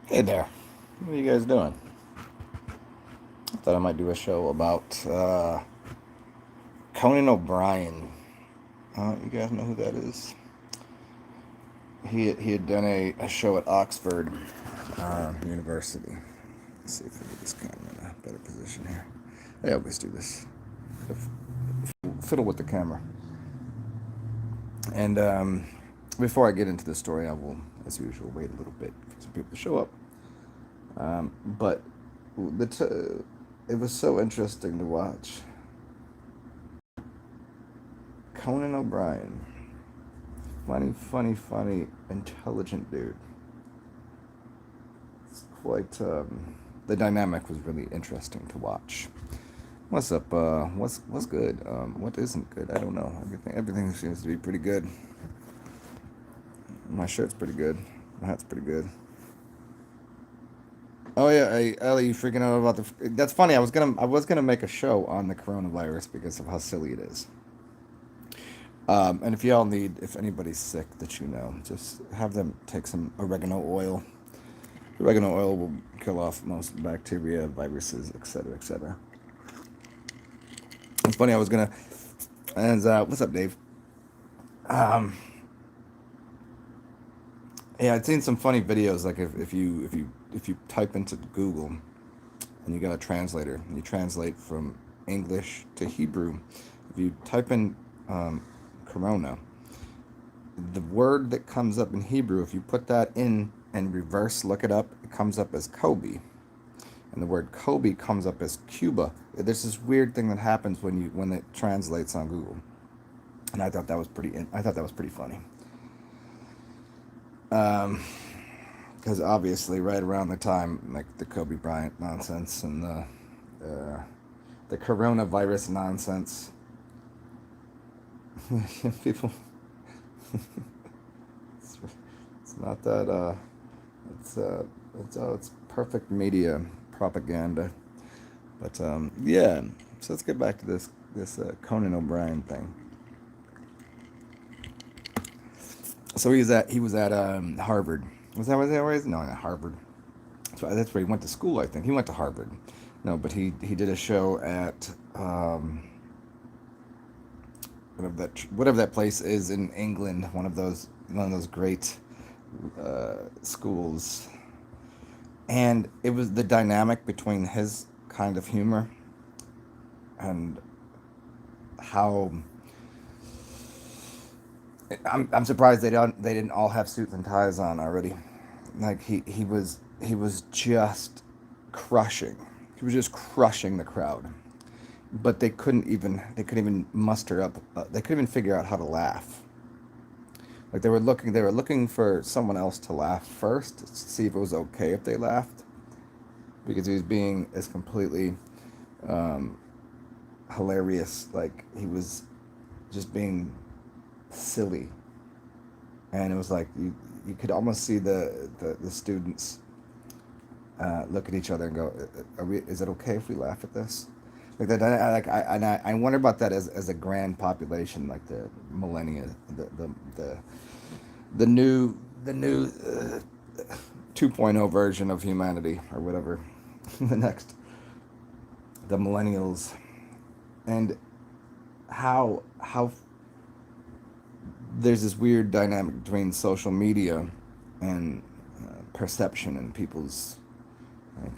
Hey there. What are you guys doing? I thought I might do a show about Conan O'Brien. You guys know who that is? He had done a show at Oxford University. Let's see if we get this camera in a better position here. I always do this. Fiddle with the camera. And before I get into the story, I will, as usual, wait a little bit for some people to show up. But it was so interesting to watch. Conan O'Brien. Funny, intelligent dude. It's quite. The dynamic was really interesting to watch. What's up? What's good? What isn't good? I don't know. Everything seems to be pretty good. My shirt's pretty good. My hat's pretty good. Oh yeah, hey, Ellie, you freaking out about the? That's funny. I was gonna make a show on the coronavirus because of how silly it is. And if y'all need, if anybody's sick that you know, just have them take some oregano oil. Oregano oil will kill off most bacteria, viruses, etc., etc. It's funny. I was gonna, and what's up, Dave? Um, yeah, I'd seen some funny videos. Like if you type into Google and you got a translator and you translate from English to Hebrew, if you type in Corona, the word that comes up in Hebrew, if you put that in and reverse look it up, it comes up as Kobe, and the word Kobe comes up as Cuba. There's this weird thing that happens when it translates on Google, and I thought that was pretty funny. Um, because obviously, right around the time like the Kobe Bryant nonsense and the coronavirus nonsense, people, it's, it's not that it's it's perfect media propaganda. But yeah, so let's get back to this Conan O'Brien thing. So he was at Harvard. Was that where he is? No, not Harvard. So that's where he went to school. I think he went to Harvard. No, but he did a show at whatever that place is in England. One of those great schools, and it was the dynamic between his kind of humor and how I'm surprised they didn't all have suits and ties on already. Like he was just crushing. He was just crushing the crowd. But they couldn't even muster up. They couldn't even figure out how to laugh. Like they were looking for someone else to laugh first to see if it was okay if they laughed because he was being as completely um, hilarious. Like he was just being silly, and it was like you could almost see the students look at each other and go, Is it okay if we laugh at this?" Like that, I wonder about that as a grand population, like the millennia, the the new the new 2.0 version of humanity or whatever, the next the millennials, and how there's this weird dynamic between social media and perception and people's like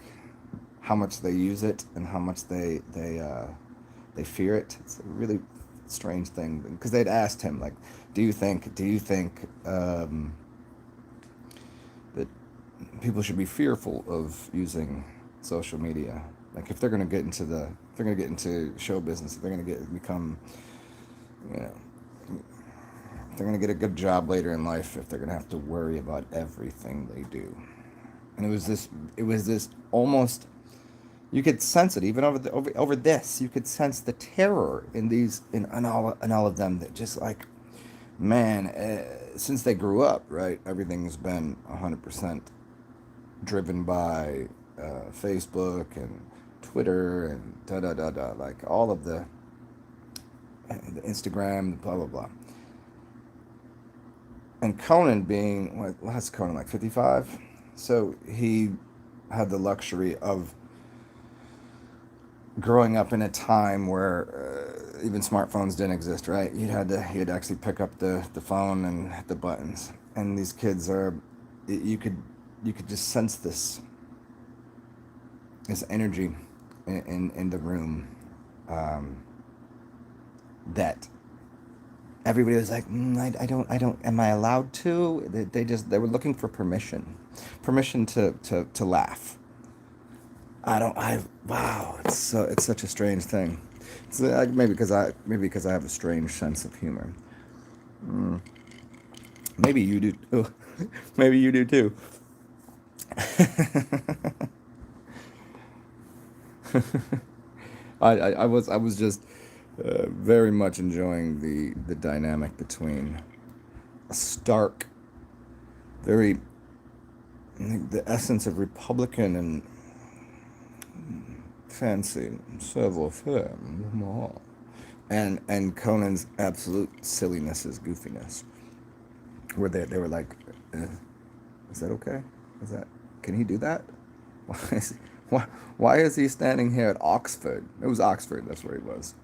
how much they use it and how much they fear it. It's a really strange thing because they'd asked him like, do you think that people should be fearful of using social media? Like if they're gonna get into show business, if they're gonna become, you know, they're gonna get a good job later in life if they're gonna have to worry about everything they do. And it was this almost you could sense it even over this. You could sense the terror in all of them that just like man, since they grew up, right? Everything's been 100% driven by Facebook and Twitter and da da da da, like all of the Instagram, blah blah blah. And Conan being what's Conan like 55? So he had the luxury of growing up in a time where even smartphones didn't exist, right? You'd actually pick up the phone and hit the buttons. And these kids are, you could you could just sense this energy in the room, um, that everybody was like, I don't, am I allowed to? They were looking for permission to laugh. Wow, it's such a strange thing. It's maybe because I have a strange sense of humor. Mm, maybe you do. Oh, maybe you do too. I was just very much enjoying the dynamic between a stark, very, the essence of Republican and fancy savoir-faire, and Conan's absolute silliness, his goofiness, where they were like, is that okay? Is that, can he do that? Why is he, why is he standing here at Oxford? It was Oxford, that's where he was.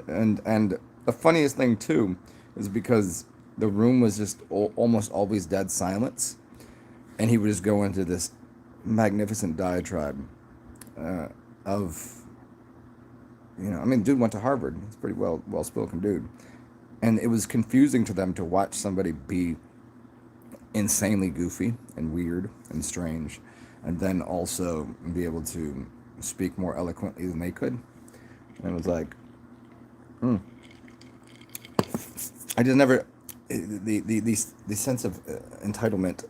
And the funniest thing too is because the room was just almost always dead silence, and he would just go into this magnificent diatribe, uh, of, I mean, dude went to Harvard. He's a pretty well spoken dude, and it was confusing to them to watch somebody be insanely goofy and weird and strange, and then also be able to speak more eloquently than they could. And it was like, mm, I just never, the sense of entitlement,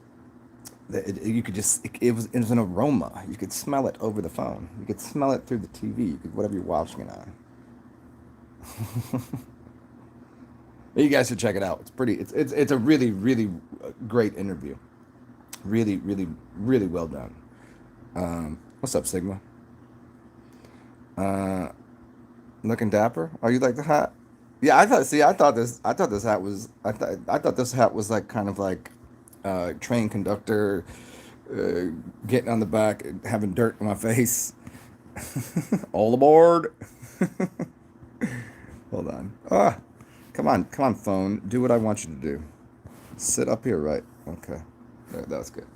that you could just, it was an aroma. You could smell it over the phone. You could smell it through the TV. You could, whatever you're watching it on. You guys should check it out. It's a really great interview. Really well done. What's up, Sigma? Uh, Looking dapper. Oh, you like the hat? Yeah, I thought this hat was, I thought this hat was like kind of like, train conductor, uh, getting on the back and having dirt in my face. All aboard. Hold on. Come on, phone. Do what I want you to do. Sit up here, right? Okay. That's good.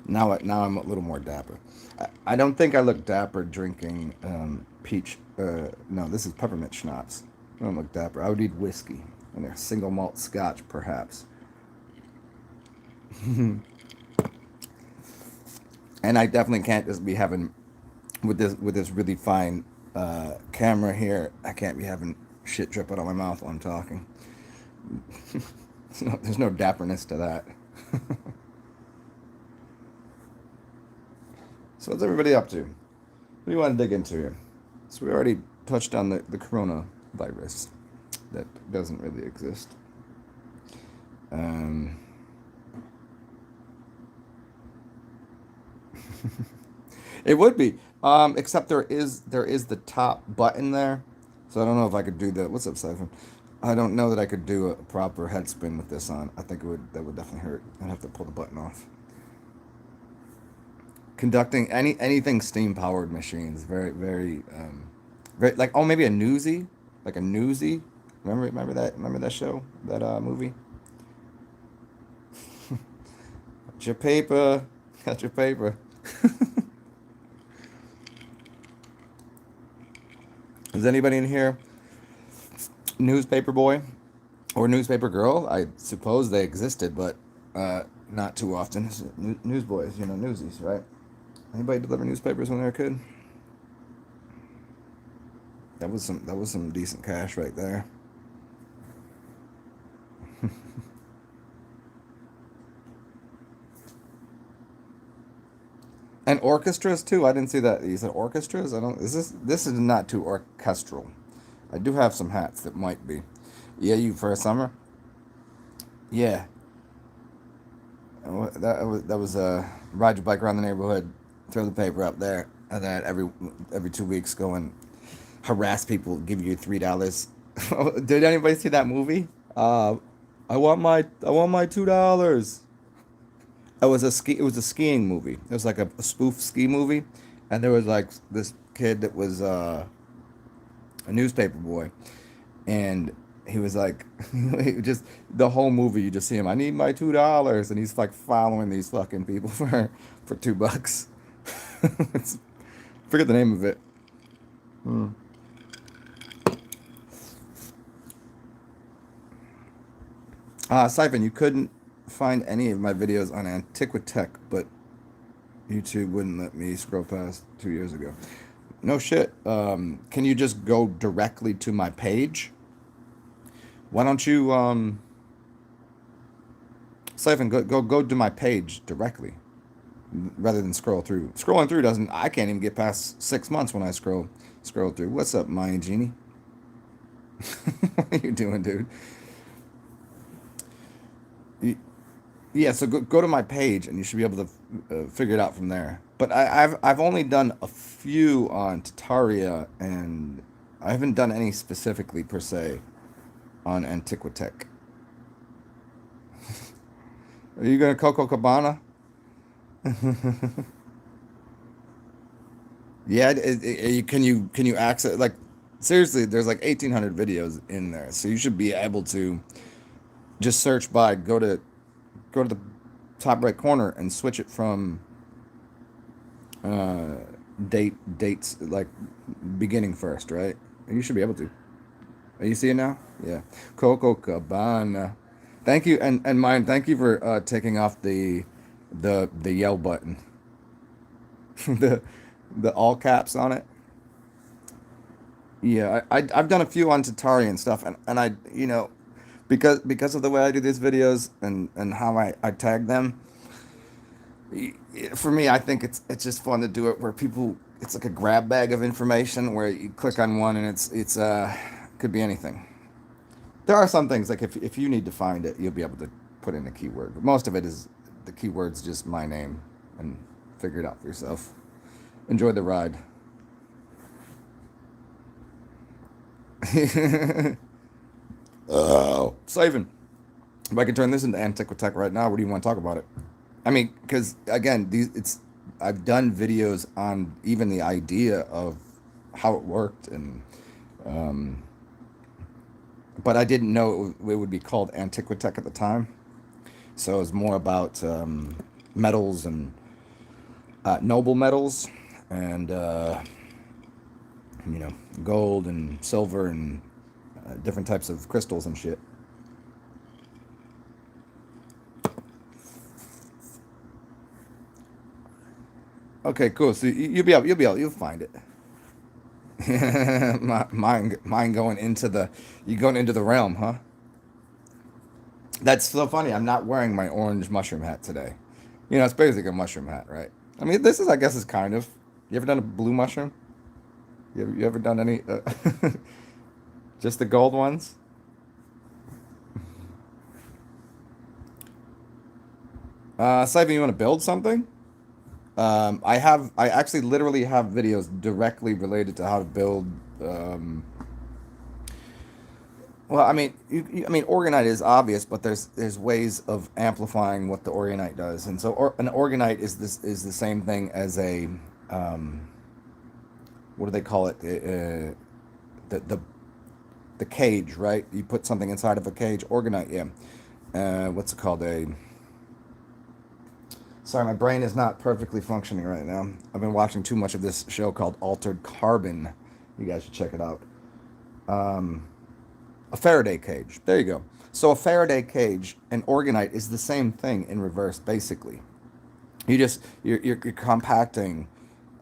Now I'm a little more dapper. I don't think I look dapper drinking, peach. No, this is peppermint schnapps. I don't look dapper. I would need whiskey and a single malt scotch, perhaps. And I definitely can't just be having, with this really fine, camera here. I can't be having shit drip out of my mouth while I'm talking. There's no dapperness to that. So what's everybody up to? What do you want to dig into here? So we already touched on the coronavirus that doesn't really exist. Um, it would be, except there is the top button there, so I don't know if I could do the, what's up, Siphon? I don't know that I could do a proper head spin with this on. I think that would definitely hurt. I'd have to pull the button off. Conducting anything steam powered machines, very, like, oh, maybe a newsie, like a newsie. Remember that show, that movie. Got your paper, got your paper. Is anybody in here newspaper boy or newspaper girl? I suppose they existed, but not too often. Newsboys, newsies, right? Anybody deliver newspapers when they were a kid? That was some decent cash right there. And orchestras too. I didn't see that. You said orchestras. I don't. This is not too orchestral. I do have some hats that might be. Yeah, you for a summer. Yeah, that was ride your bike around the neighborhood, throw the paper up there, and then every 2 weeks go and harass people, give you $3. Did anybody see that movie? I want my $2. It was a skiing movie. It was like a spoof ski movie, and there was like this kid that was a newspaper boy, and he was like, he just the whole movie you just see him. I need my $2, and he's like following these fucking people for $2. It's, forget the name of it. Hmm. Siphon, you couldn't find any of my videos on Antiquitech, but YouTube wouldn't let me scroll past 2 years ago. No shit. Can you just go directly to my page? Why don't you, Siphon, go to my page directly rather than scroll through. Scrolling through doesn't. I can't even get past 6 months when I scroll through. What's up, Maya Genie? What are you doing, dude? Y- Yeah, so go to my page and you should be able to figure it out from there. But I've only done a few on Tataria, and I haven't done any specifically per se on Antiquitech. Are you gonna Coco Cabana? Yeah, can you access like seriously? There's like 1,800 videos in there, so you should be able to just search by go to the top right corner and switch it from uh, dates like beginning first, right? You should be able to. You see it now? Yeah. Coco Cabana. Thank you, and mine. Thank you for taking off the yell button, the the all caps on it. Yeah, I've done a few on Tatari and stuff, and I because of the way I do these videos and how I tag them. For me, I think it's just fun to do it where people it's like a grab bag of information where you click on one and it's could be anything. There are some things like if you need to find it, you'll be able to put in a keyword. But most of it is the keyword's just my name and figure it out for yourself. Enjoy the ride. Oh, Savin. If I can turn this into Antiquitech right now, what do you want to talk about it? I mean, because again, these it's I've done videos on even the idea of how it worked, and um, but I didn't know it would be called Antiquitech at the time. So it was more about metals and noble metals, and you know, gold and silver and different types of crystals and shit. Okay, cool. So you'll find it. Mine going into the you going into the realm, huh? That's so funny. I'm not wearing my orange mushroom hat today. You know, it's basically a mushroom hat, right? I mean, this is, I guess, is kind of. You ever done a blue mushroom? You ever done any? Just the gold ones? Simon, you want to build something? I actually literally have videos directly related to how to build. Um, well, I mean, I mean, orgonite is obvious, but there's ways of amplifying what the orgonite does, and so an orgonite is the same thing as a um, what do they call it? The the cage, right? You put something inside of a cage. Orgonite, yeah. What's it called? A Sorry, my brain is not perfectly functioning right now. I've been watching too much of this show called Altered Carbon. You guys should check it out. Um, a Faraday cage. There you go. So a Faraday cage and orgonite is the same thing in reverse, basically. You're compacting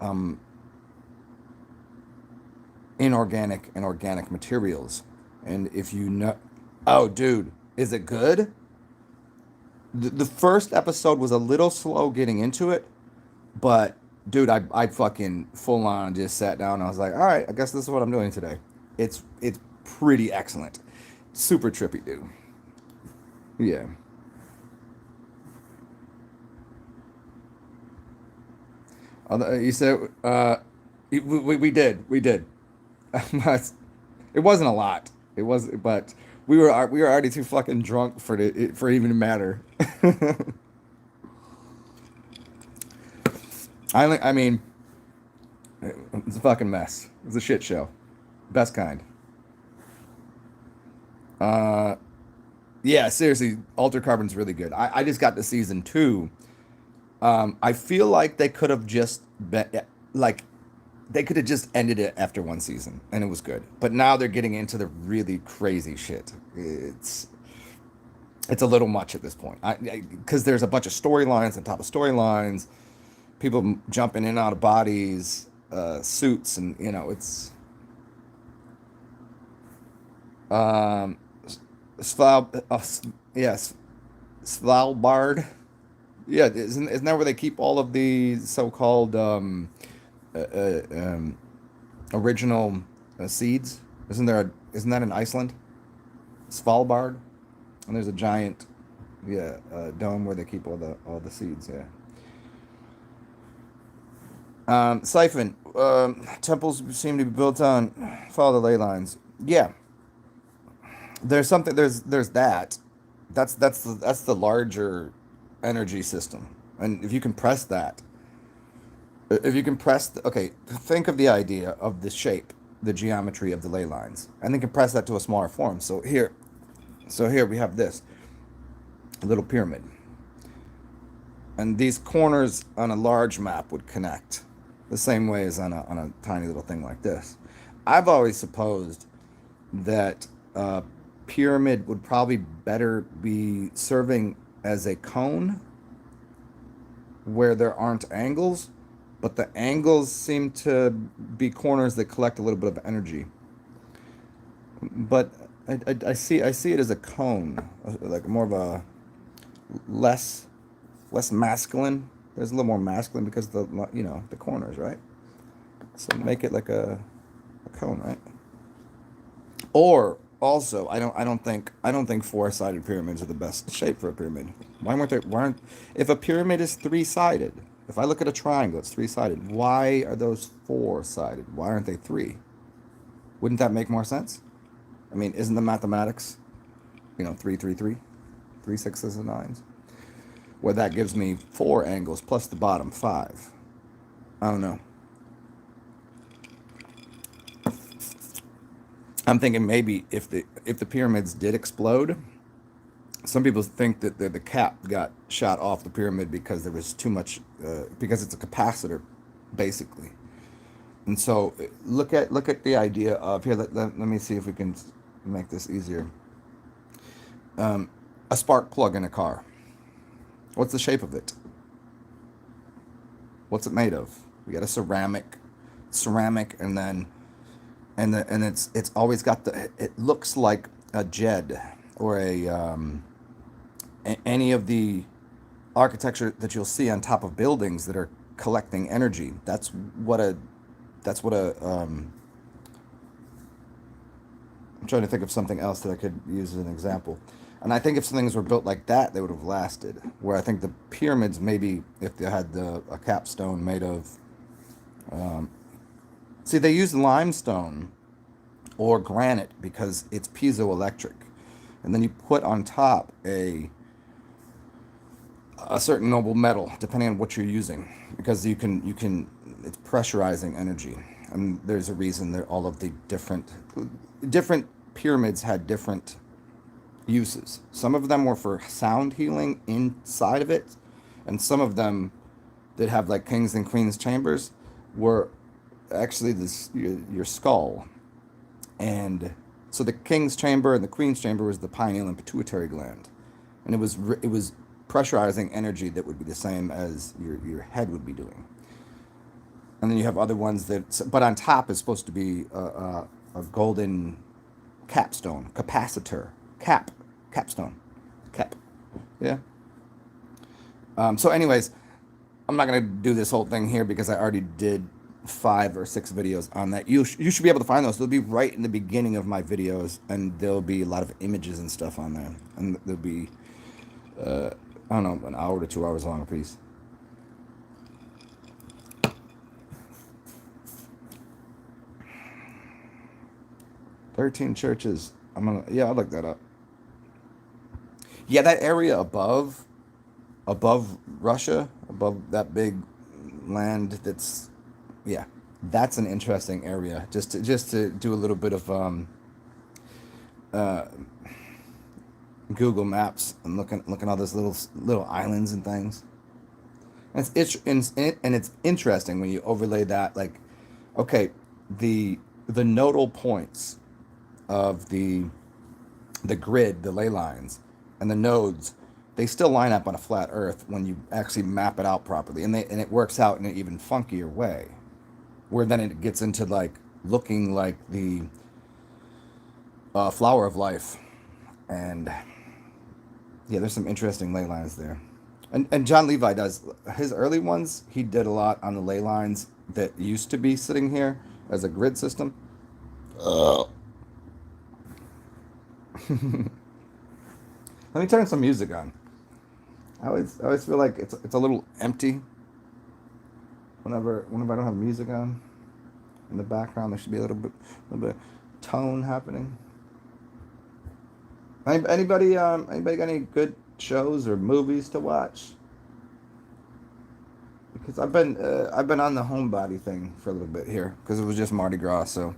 um, inorganic and organic materials, and if you know, oh, dude, is it good? The first episode was a little slow getting into it, but dude, I fucking full on just sat down and I was like, all right, I guess this is what I'm doing today. It's pretty excellent. Super trippy, dude. Yeah. You said we did. It wasn't a lot. It was, but we were already too fucking drunk for it for it even to matter. I mean, it's a fucking mess. It's a shit show. Best kind. Uh, yeah, seriously, Altered Carbon's really good. I just got to season two. I feel like they could have just been like they could have just ended it after one season and it was good. But now they're getting into the really crazy shit. It's a little much at this point. Because there's a bunch of storylines on top of storylines, people jumping in and out of bodies, suits, and it's um, yes, Svalbard. Yeah, isn't that where they keep all of the so-called uh, uh, um, original seeds? Isn't that in Iceland? Svalbard, and there's a giant, yeah, dome where they keep all the seeds. Yeah. Siphon. Temples seem to be built on follow the ley lines. Yeah, there's something. There's that. That's the larger energy system, and if you compress that, if you compress, okay, think of the idea of the shape, the geometry of the ley lines, and then compress that to a smaller form. So here we have this little pyramid, and these corners on a large map would connect the same way as on a tiny little thing like this. I've always supposed that pyramid would probably better be serving as a cone where there aren't angles, but the angles seem to be corners that collect a little bit of energy. But I see it as a cone, like more of a less less masculine. There's a little more masculine because the corners, right? So make it like a cone, right? Or also, I don't think four-sided pyramids are the best shape for a pyramid. Why aren't if a pyramid is three-sided? If I look at a triangle, it's three-sided. Why are those four-sided? Why aren't they three? Wouldn't that make more sense? I mean, isn't the mathematics, three, three, three, three sixes and nines? Well, that gives me four angles plus the bottom five. I don't know. I'm thinking maybe if the pyramids did explode, some people think that the cap got shot off the pyramid because there was too much, because it's a capacitor, basically. And so look at the idea of here. Let me see if we can make this easier. A spark plug in a car. What's the shape of it? What's it made of? We got a ceramic, and then and it's always got it looks like a jed or any of the architecture that you'll see on top of buildings that are collecting energy. That's what a I'm trying to think of something else that I could use as an example. And I think if some things were built like that, they would have lasted. Where I think the pyramids, maybe if they had a capstone made of, see, they use limestone or granite because it's piezoelectric, and then you put on top a certain noble metal, depending on what you're using, because you can it's pressurizing energy, and there's a reason that all of the different pyramids had different uses. Some of them were for sound healing inside of it, and some of them that have like kings and queens chambers were actually your skull. And so the king's chamber and the queen's chamber was the pineal and pituitary gland, and it was pressurizing energy that would be the same as your head would be doing. And then you have other ones but on top is supposed to be a golden capstone, capacitor, capstone, cap. Yeah. So, anyways, I'm not gonna do this whole thing here because I already did 5 or 6 videos on that. You should be able to find those. They'll be right in the beginning of my videos, and there'll be a lot of images and stuff on there, and there'll be I don't know, an hour to 2 hours long a piece. "13 churches." I'll look that up. Yeah, that area above Russia, above that big land that's, yeah, that's an interesting area. Just to do a little bit of uh, Google Maps and looking all those little islands and things. And it's interesting when you overlay that, like, okay, the nodal points of the grid, the ley lines, and the nodes, they still line up on a flat Earth when you actually map it out properly, and it works out in an even funkier way, where then it gets into like looking like the flower of life, and yeah, there's some interesting ley lines there. And John Levi does his early ones. He did a lot on the ley lines that used to be sitting here as a grid system. Let me turn some music on. I always feel like it's a little empty whenever I don't have music on in the background. There should be a little bit tone happening. Anybody got any good shows or movies to watch? Because I've been on the homebody thing for a little bit here because it was just Mardi Gras, so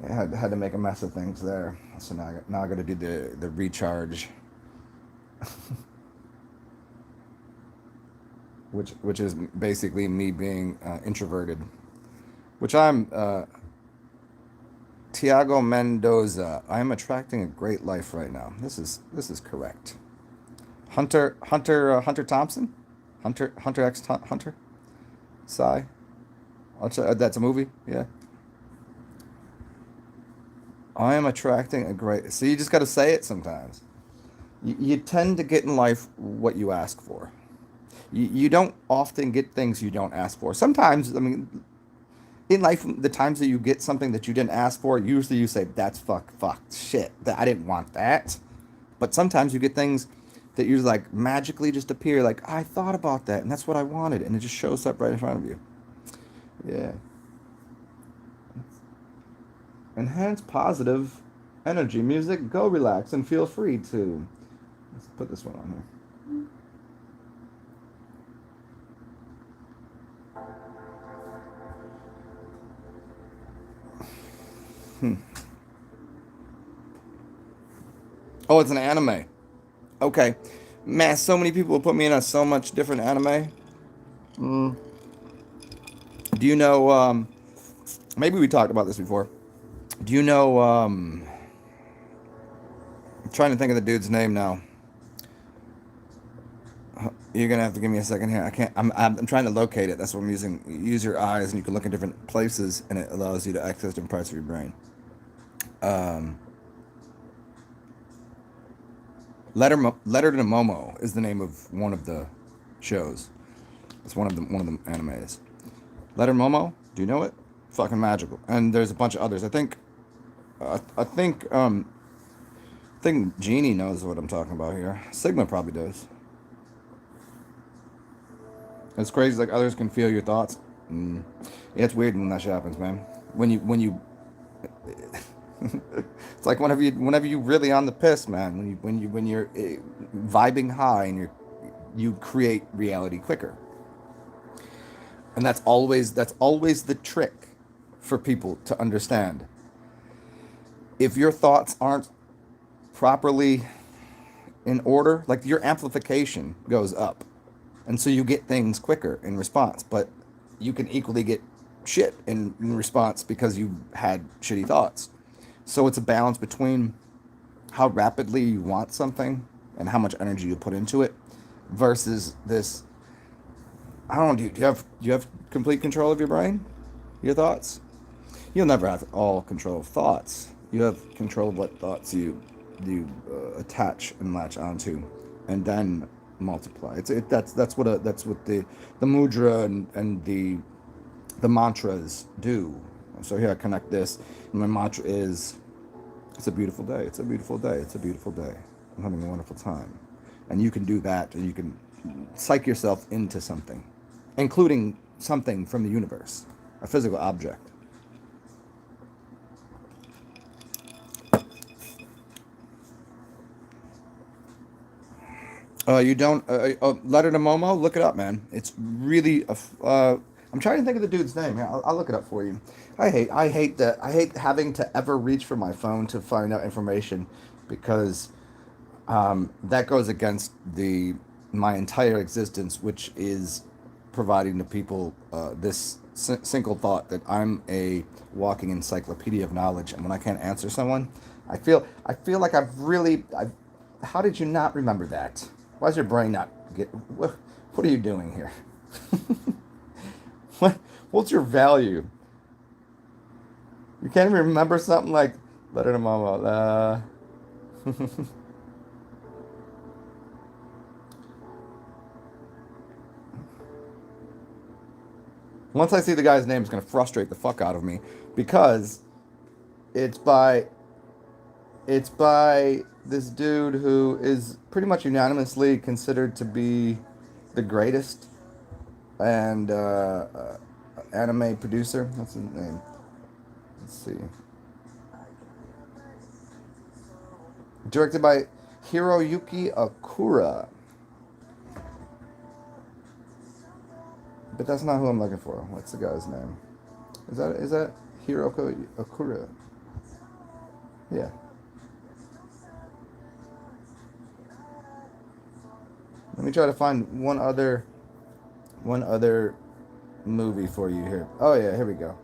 I had to make a mess of things there. So now I got to do the recharge, which is basically me being introverted, which I'm Tiago Mendoza. I am attracting a great life right now. This is correct. Hunter Thompson, Hunter X Hunter, Psy. That's a movie. Yeah. I am attracting a great. So you just got to say it sometimes. You tend to get in life what you ask for. You don't often get things you don't ask for. Sometimes, I mean, in life, the times that you get something that you didn't ask for, usually you say, "That's fuck, shit. I didn't want that." But sometimes you get things that you like magically just appear. Like I thought about that, and that's what I wanted, and it just shows up right in front of you. Yeah. Enhance positive energy music. Go relax and feel free to. Let's put this one on here. Hmm. Oh, it's an anime. Okay. Man, so many people put me in on so much different anime. Mm. Do you know, maybe we talked about this before. Do you know, I'm trying to think of the dude's name now. You're gonna have to give me a second here. I can't. I'm trying to locate it. That's what I'm using. Use your eyes, and you can look in different places, and it allows you to access different parts of your brain. Um, Letter to Momo is the name of one of the shows. It's one of the animes. Letter Momo. Do you know it? Fucking magical. And there's a bunch of others. I think Jeannie knows what I'm talking about here. Sigma probably does. It's crazy. Like others can feel your thoughts. Mm. Yeah, it's weird when that shit happens, man. When you it's like whenever you really on the piss, man. When you're vibing high and you create reality quicker. And that's always the trick for people to understand. If your thoughts aren't properly in order, like your amplification goes up. And so you get things quicker in response, but you can equally get shit in response because you had shitty thoughts. So it's a balance between how rapidly you want something and how much energy you put into it versus this. I don't know, do you have complete control of your brain? Your thoughts? You'll never have all control of thoughts. You have control of what thoughts you attach and latch onto, and then multiply. That's what the mudra and the mantras do. So here I connect this. And my mantra is, it's a beautiful day. It's a beautiful day. It's a beautiful day. I'm having a wonderful time. And you can do that, and you can psych yourself into something, including something from the universe, a physical object. You don't Letter to Momo? Look it up, man. It's really I'm trying to think of the dude's name. Yeah, I'll look it up for you. I hate having to ever reach for my phone to find out information because that goes against the my entire existence, which is providing to people this single thought that I'm a walking encyclopedia of knowledge, and when I can't answer someone, I feel like how did you not remember that? Why does your brain not get? What are you doing here? what what's your value? You can't even remember something like letter to mama. Once I see the guy's name, it's gonna frustrate the fuck out of me because it's by it's by this dude who is pretty much unanimously considered to be the greatest and anime producer. What's his name? Let's see. Directed by Hiroyuki Akura. But that's not who I'm looking for. What's the guy's name? Is that Hiroyuki Akura? Yeah. Let me try to find one other movie for you here. Oh yeah, here we go.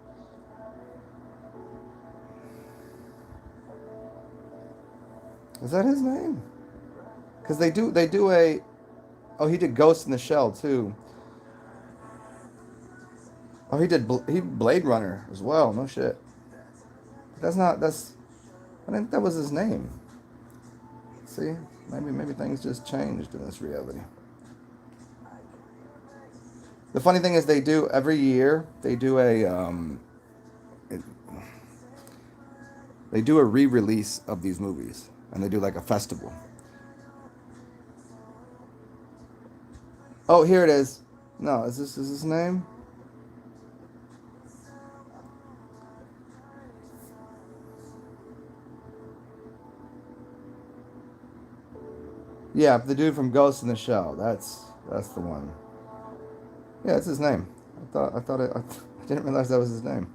Is that his name? Because they do a. Oh, he did Ghost in the Shell too. Oh, he Blade Runner as well. No shit. That's not that's. I think that was his name. See, maybe things just changed in this reality. The funny thing is, they do every year. They do a re-release of these movies, and they do like a festival. Oh, here it is. No, is this his name? Yeah, the dude from Ghost in the Shell. That's the one. Yeah, that's his name. I didn't realize that was his name.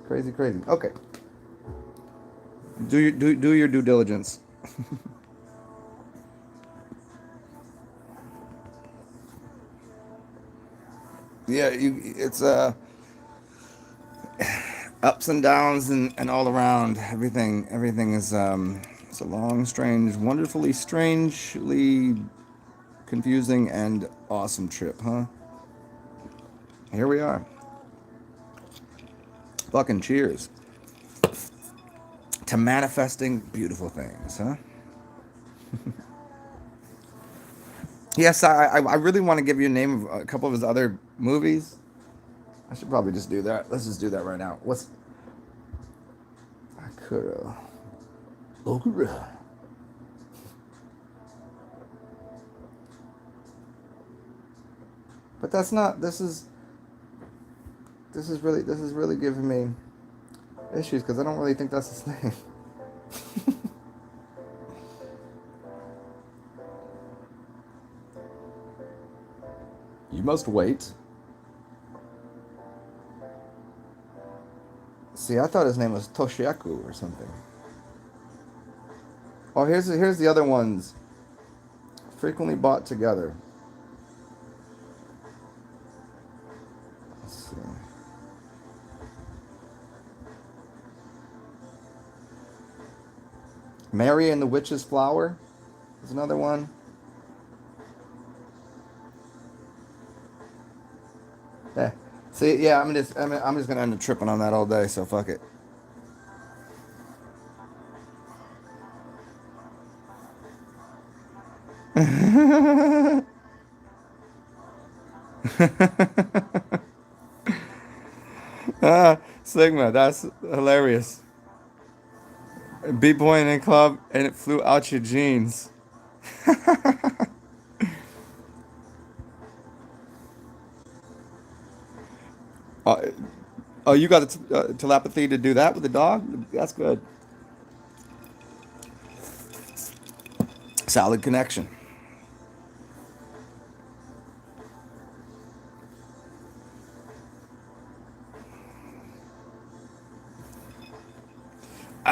Crazy, crazy. Okay, do your due diligence. Yeah, it's ups and downs and all around. Everything is it's a long, strange, wonderfully, strangely confusing and awesome trip, huh? Here we are. Fucking cheers to manifesting beautiful things, huh? Yes, I really want to give you a name of a couple of his other movies. I should probably just do that. Let's just do that right now. What's Akura? Okura. But that's not. This is really giving me issues because I don't really think that's his name. You must wait. See, I thought his name was Toshiaku or something. Oh, here's the other ones. Frequently bought together. Let's see. Mary and the Witch's Flower is another one. Yeah. See, yeah, I'm just gonna end up tripping on that all day. So fuck it. Sigma, that's hilarious. B-boy in a club and it flew out your jeans. Uh, oh, you got the telepathy to do that with the dog? That's good. Solid connection.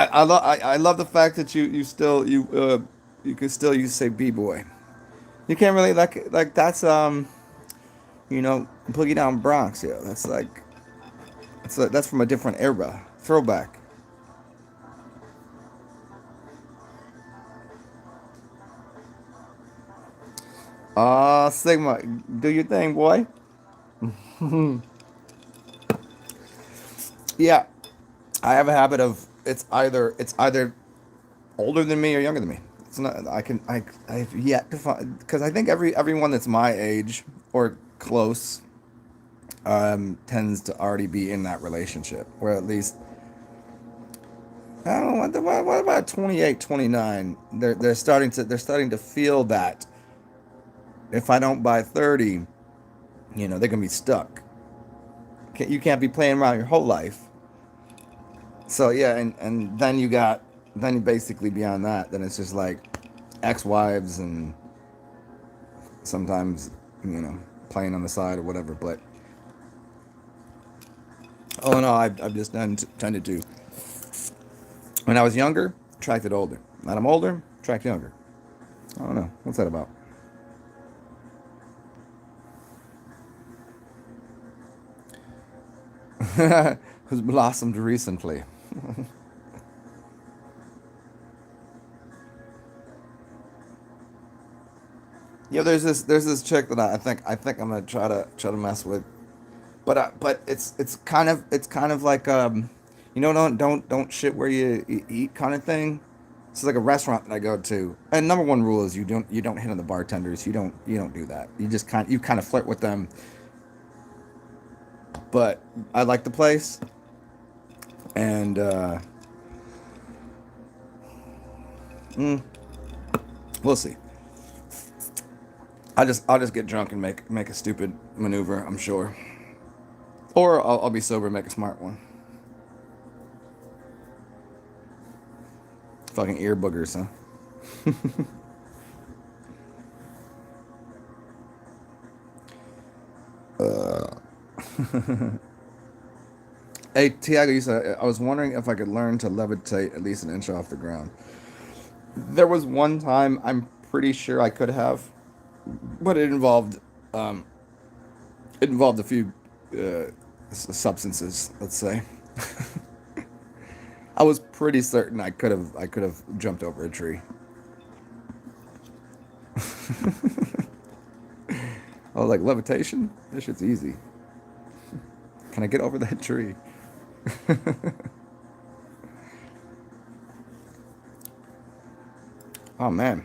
I love the fact that you can still use say b-boy. You can't really like that's Boogie Down Bronx, yeah. That's from a different era. Throwback. Sigma, do your thing, boy. Yeah, I have a habit of it's either older than me or younger than me. It's not. I've yet to find because I think everyone that's my age or close tends to already be in that relationship, or at least I don't know what about 28, 29. They're starting to feel that if I don't buy 30, they're gonna be stuck. You can't be playing around your whole life. So yeah, and then you basically beyond that, then it's just like ex-wives and sometimes playing on the side or whatever. But oh no, I've just tended to when I was younger, attracted older. When I'm older, attract younger. I don't know what's that about. Who's blossomed recently. Yeah, there's this chick that I think I'm gonna try to mess with, but it's kind of like don't shit where you eat kind of thing. It's like a restaurant that I go to, and number one rule is you don't hit on the bartenders. You don't do that. You kind of flirt with them. But I like the place, and mm, we'll see. I'll just get drunk and make a stupid maneuver. I'm sure, or I'll be sober and make a smart one. Fucking ear boogers, huh? Hey, Tiago, you said I was wondering if I could learn to levitate at least an inch off the ground. There was one time I'm pretty sure I could have, but um, it involved a few substances. Let's say I was pretty certain I could have jumped over a tree. I was like levitation. This shit's easy. Can I get over that tree? Oh man,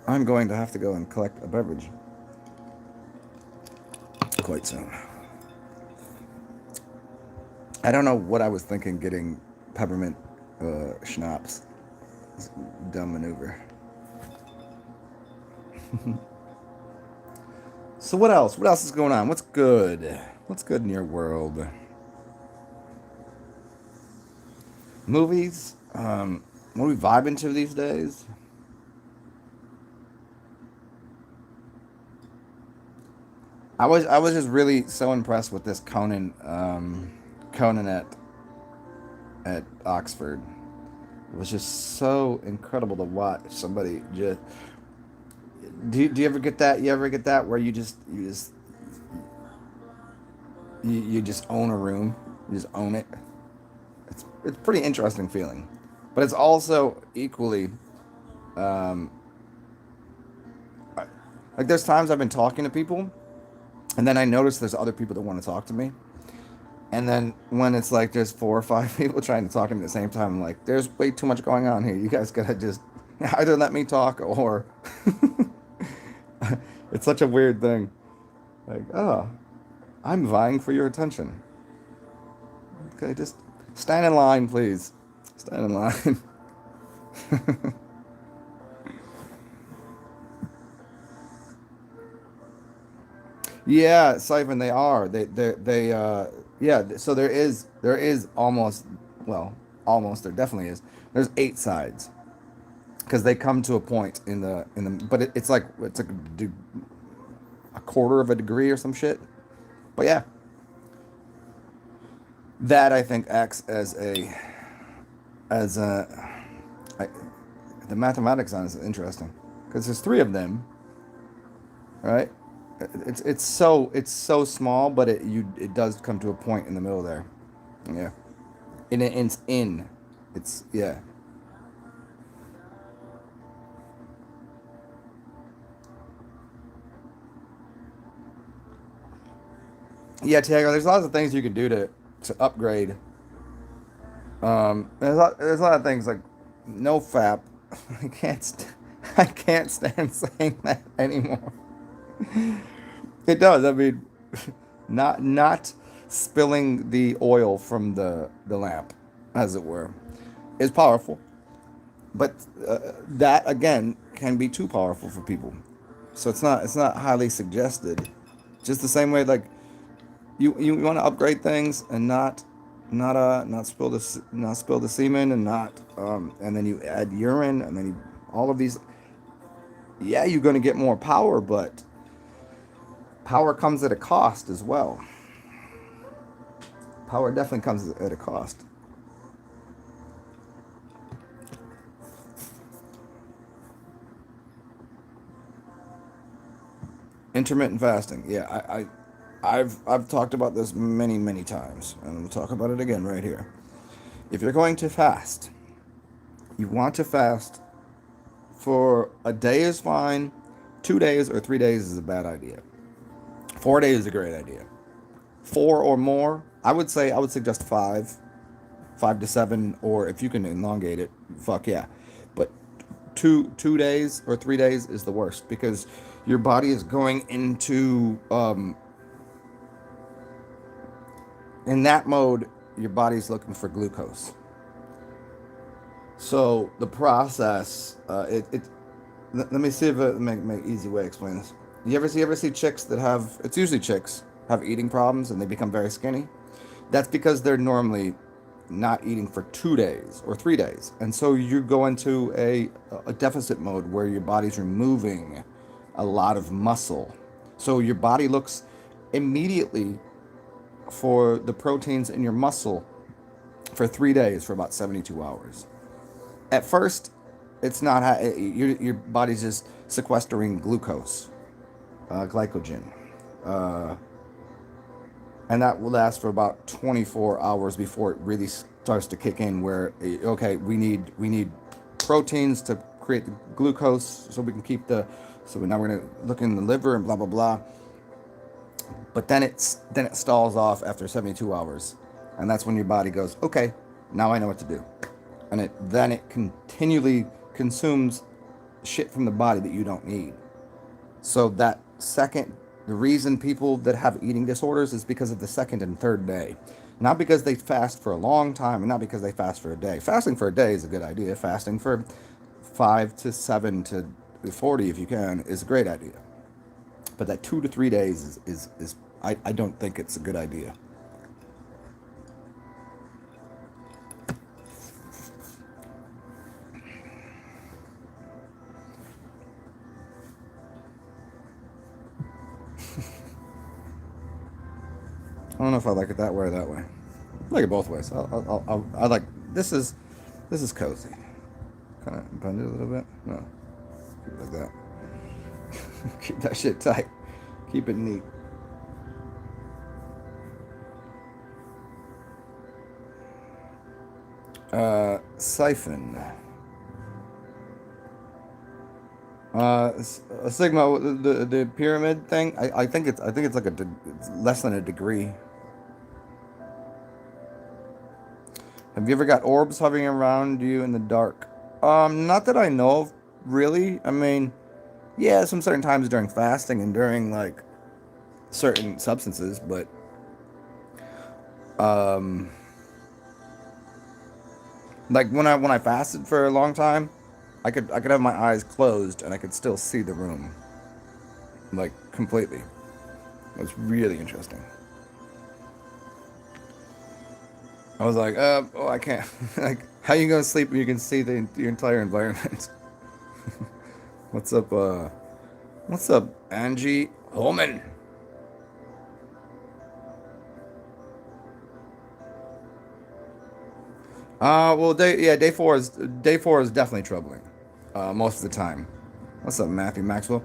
I'm going to have to go and collect a beverage quite soon. I don't know what I was thinking getting peppermint schnapps. It's a dumb maneuver. So what else? What else is going on? What's good? What's good in your world? Movies? What are we vibing to these days? I was just really so impressed with this Conan at Oxford. It was just so incredible to watch somebody just. Do you ever get that? You ever get that where you just own a room, you just own it. It's pretty interesting feeling, but it's also equally um, like there's times I've been talking to people, and then I notice there's other people that want to talk to me, and then when it's like there's four or five people trying to talk to me at the same time, I'm like, there's way too much going on here. You guys gotta just either let me talk or it's such a weird thing. Like, oh, I'm vying for your attention. Okay, just stand in line, please. Stand in line. Yeah, Siphon, they are. Yeah, so there is almost, well, almost, there definitely is. There's eight sides because they come to a point but it's like a quarter of a degree or some shit. But yeah, That I think acts as a I, the mathematics on it is interesting because there's three of them, right? It's so small, but it does come to a point in the middle there. Yeah, it's in. It's yeah. Yeah, Tiago. There's lots of things you can do to upgrade. There's a lot of things like no fap. I can't I can't stand saying that anymore. It does. I mean, not spilling the oil from the lamp, as it were, is powerful. But that again can be too powerful for people. So it's not highly suggested. Just the same way like you want to upgrade things and not spill the semen and not and then you add urine and then all of these. Yeah, you're going to get more power, but power comes at a cost as well. Power definitely comes at a cost. Intermittent fasting. Yeah, I've talked about this many times, and we'll talk about it again right here. If you're going to fast, you want to fast for a day is fine, 2 days or 3 days is a bad idea. 4 days is a great idea. Four or more, I would suggest 5 to 7, or if you can elongate it, fuck yeah. But 2 days or 3 days is the worst because your body is going into in that mode. Your body's looking for glucose. So the process, let me see if it make easy way to explain this. You ever see chicks that have, it's usually chicks have eating problems and they become very skinny. That's because they're normally not eating for 2 days or 3 days, and so you go into a deficit mode where your body's removing a lot of muscle. So your body looks immediately for the proteins in your muscle for 3 days for about 72 hours. At first, it's not your body's just sequestering glucose, glycogen, uh, and that will last for about 24 hours before it really starts to kick in. Where okay, we need proteins to create the glucose so we can keep the. So now we're gonna look in the liver and blah blah blah. But then it stalls off after 72 hours, and that's when your body goes, okay, now I know what to do, and it continually consumes shit from the body that you don't need. So that second, the reason people that have eating disorders is because of the second and third day, not because they fast for a long time, and not because they fast for a day. Fasting for a day is a good idea. Fasting for 5 to 7 to 40, if you can, is a great idea. But that 2 to 3 days is I don't think it's a good idea. I don't know if I like it that way or that way. I like it both ways. I like this is cozy. Kind of bend it a little bit. No, keep it like that. Keep that shit tight. Keep it neat. Siphon. A sigma, the pyramid thing. I think it's like it's less than a degree. Have you ever got orbs hovering around you in the dark? Not that I know of, really. I mean, yeah, some certain times during fasting and during like certain substances, but um, like when I fasted for a long time, I could have my eyes closed and I could still see the room like completely. It was really interesting. I was like, oh, I can't. Like, how you gonna sleep when you can see your entire environment? What's up, what's up, Angie Holman? Well, day 4 is definitely troubling. Most of the time. What's up, Matthew Maxwell?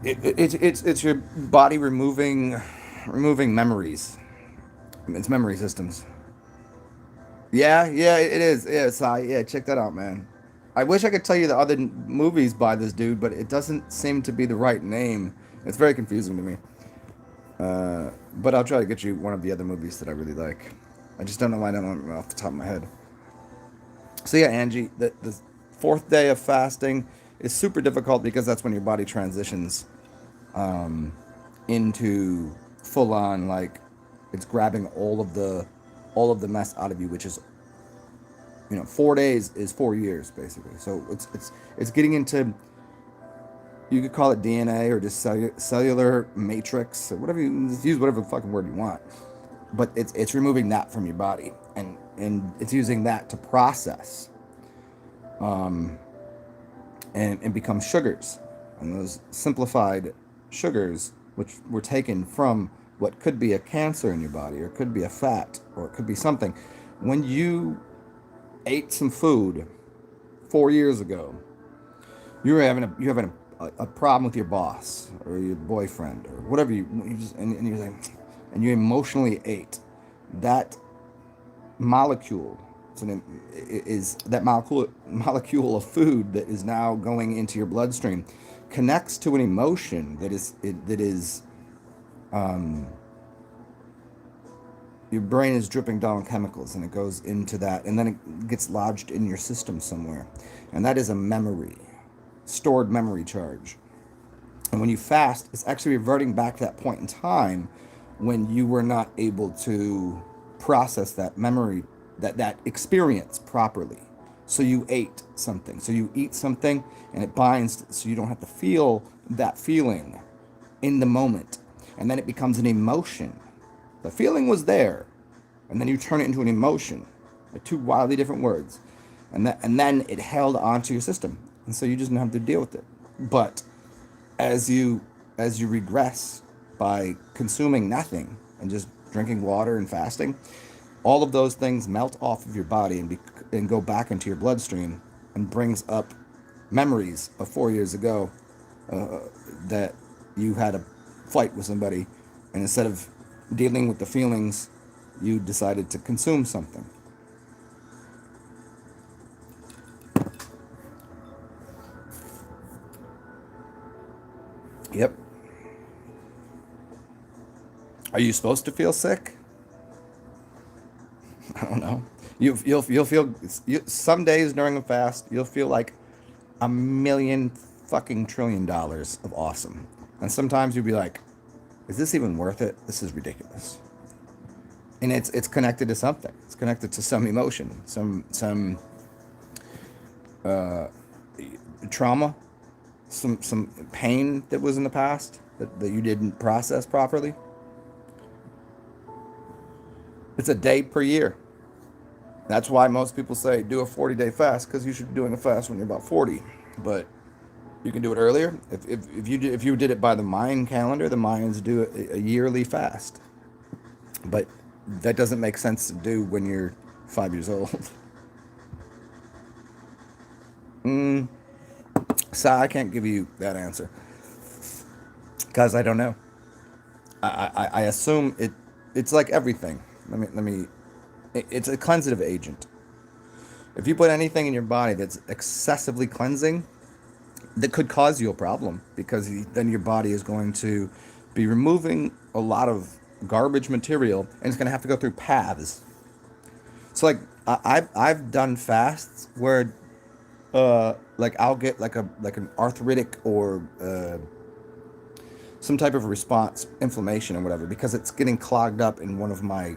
It's your body removing memories. It's memory systems. Yeah, it is. Yeah, yeah, check that out, man. I wish I could tell you the other movies by this dude, but it doesn't seem to be the right name. It's very confusing to me. But I'll try to get you one of the other movies that I really like. I just don't know why I don't know off the top of my head. So yeah, Angie, the fourth day of fasting is super difficult because that's when your body transitions into full on, like, it's grabbing all of the mess out of you, which is, 4 days is 4 years basically. So it's getting into, you could call it DNA or just cellular matrix or whatever, you just use whatever fucking word you want, but it's removing that from your body, and it's using that to process and become sugars. And those simplified sugars, which were taken from what could be a cancer in your body, or it could be a fat, or it could be something. When you ate some food 4 years ago, you're having a problem with your boss or your boyfriend or whatever, you just, and you're like, and you emotionally ate that molecule. So is that molecule of food that is now going into your bloodstream connects to an emotion that is your brain is dripping down chemicals, and it goes into that, and then it gets lodged in your system somewhere, and that is a memory, stored memory charge. And when you fast, it's actually reverting back to that point in time when you were not able to process that memory, that experience properly. So you ate something. So you eat something and it binds, so you don't have to feel that feeling in the moment. And then it becomes an emotion. The feeling was there, and then you turn it into an emotion. They're two wildly different words. And then it held onto your system. And so you just don't have to deal with it. But as you regress by consuming nothing and just drinking water and fasting, all of those things melt off of your body and go back into your bloodstream, and brings up memories of 4 years ago, uh, that you had a fight with somebody, and instead of dealing with the feelings, you decided to consume something. Yep. Are you supposed to feel sick? I don't know. You'll feel, some days during a fast you'll feel like a million fucking trillion dollars of awesome, and sometimes you'll be like, is this even worth it? This is ridiculous. And it's connected to something. It's connected to some emotion, some trauma, some pain that was in the past that you didn't process properly. It's a day per year. That's why most people say do a 40-day fast, because you should be doing a fast when you're about 40. But you can do it earlier. If you did it by the Mayan calendar, the Mayans do a yearly fast. But that doesn't make sense to do when you're 5 years old. So I can't give you that answer because I don't know. I assume it's like everything. Let me. It's a cleansative agent. If you put anything in your body that's excessively cleansing, that could cause you a problem, because then your body is going to be removing a lot of garbage material, and it's going to have to go through paths. So like I've done fasts where like I'll get like an arthritic or some type of response, inflammation or whatever, because it's getting clogged up in one of my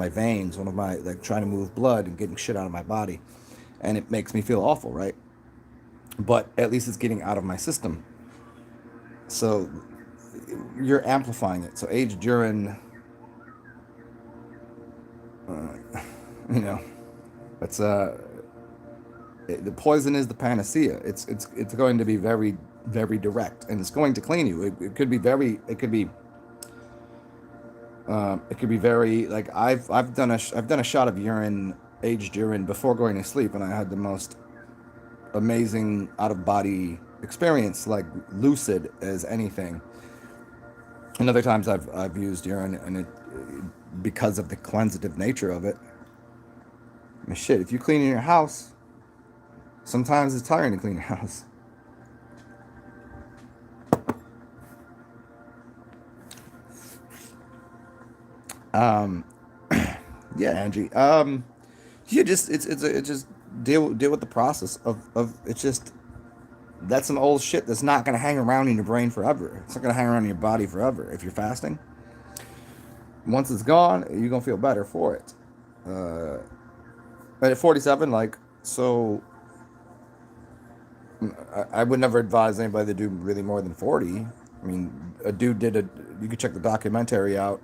veins, one of my, like, trying to move blood and getting shit out of my body, and it makes me feel awful, right? But at least it's getting out of my system. So you're amplifying it. So aged urine, you know, it's the poison is the panacea. It's going to be very, very direct, and it's going to clean you. It could be very. It could be very, like, I've done a shot of urine aged urine before going to sleep, and I had the most amazing out of body experience, like lucid as anything. And other times I've used urine, and it, because of the cleansative nature of it. I mean, shit, if you clean in your house, sometimes it's tiring to clean your house. Um, yeah, Angie. You just it's just deal with the process of it's just that's some old shit that's not gonna hang around in your brain forever. It's not gonna hang around in your body forever. If you're fasting, once it's gone, you're gonna feel better for it. Uh, but at 47, like so, I would never advise anybody to do really more than 40. I mean, a dude did a. You could check the documentary out.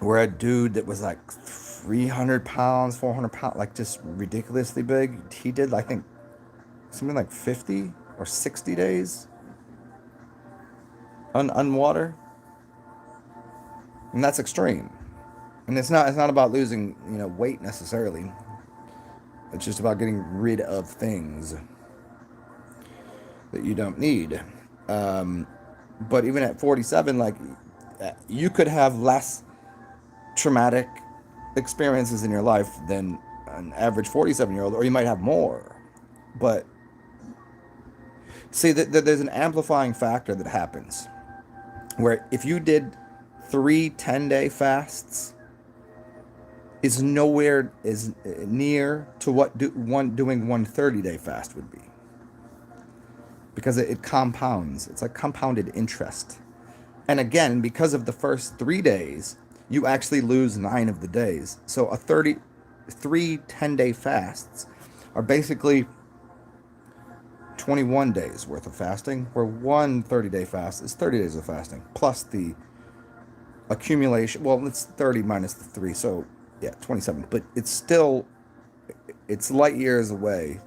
Where a dude that was like 300 pounds, 400 pounds, like just ridiculously big, he did, I think, something like 50 or 60 days on water. And that's extreme. And it's not about losing, weight necessarily. It's just about getting rid of things that you don't need. Um, but even at 47, like, you could have less traumatic experiences in your life than an average 47-year-old, or you might have more. But see, that there's an amplifying factor that happens where if you did 3 10-day fasts, is nowhere is near to what doing one 30-day fast would be, because it compounds. It's like compounded interest. And again, because of the first 3 days, you actually lose 9 of the days. So a 10-day fasts are basically 21 days worth of fasting, where one 30-day fast is 30 days of fasting, plus the accumulation. Well, it's 30 minus the 3, so yeah, 27. But it's light years away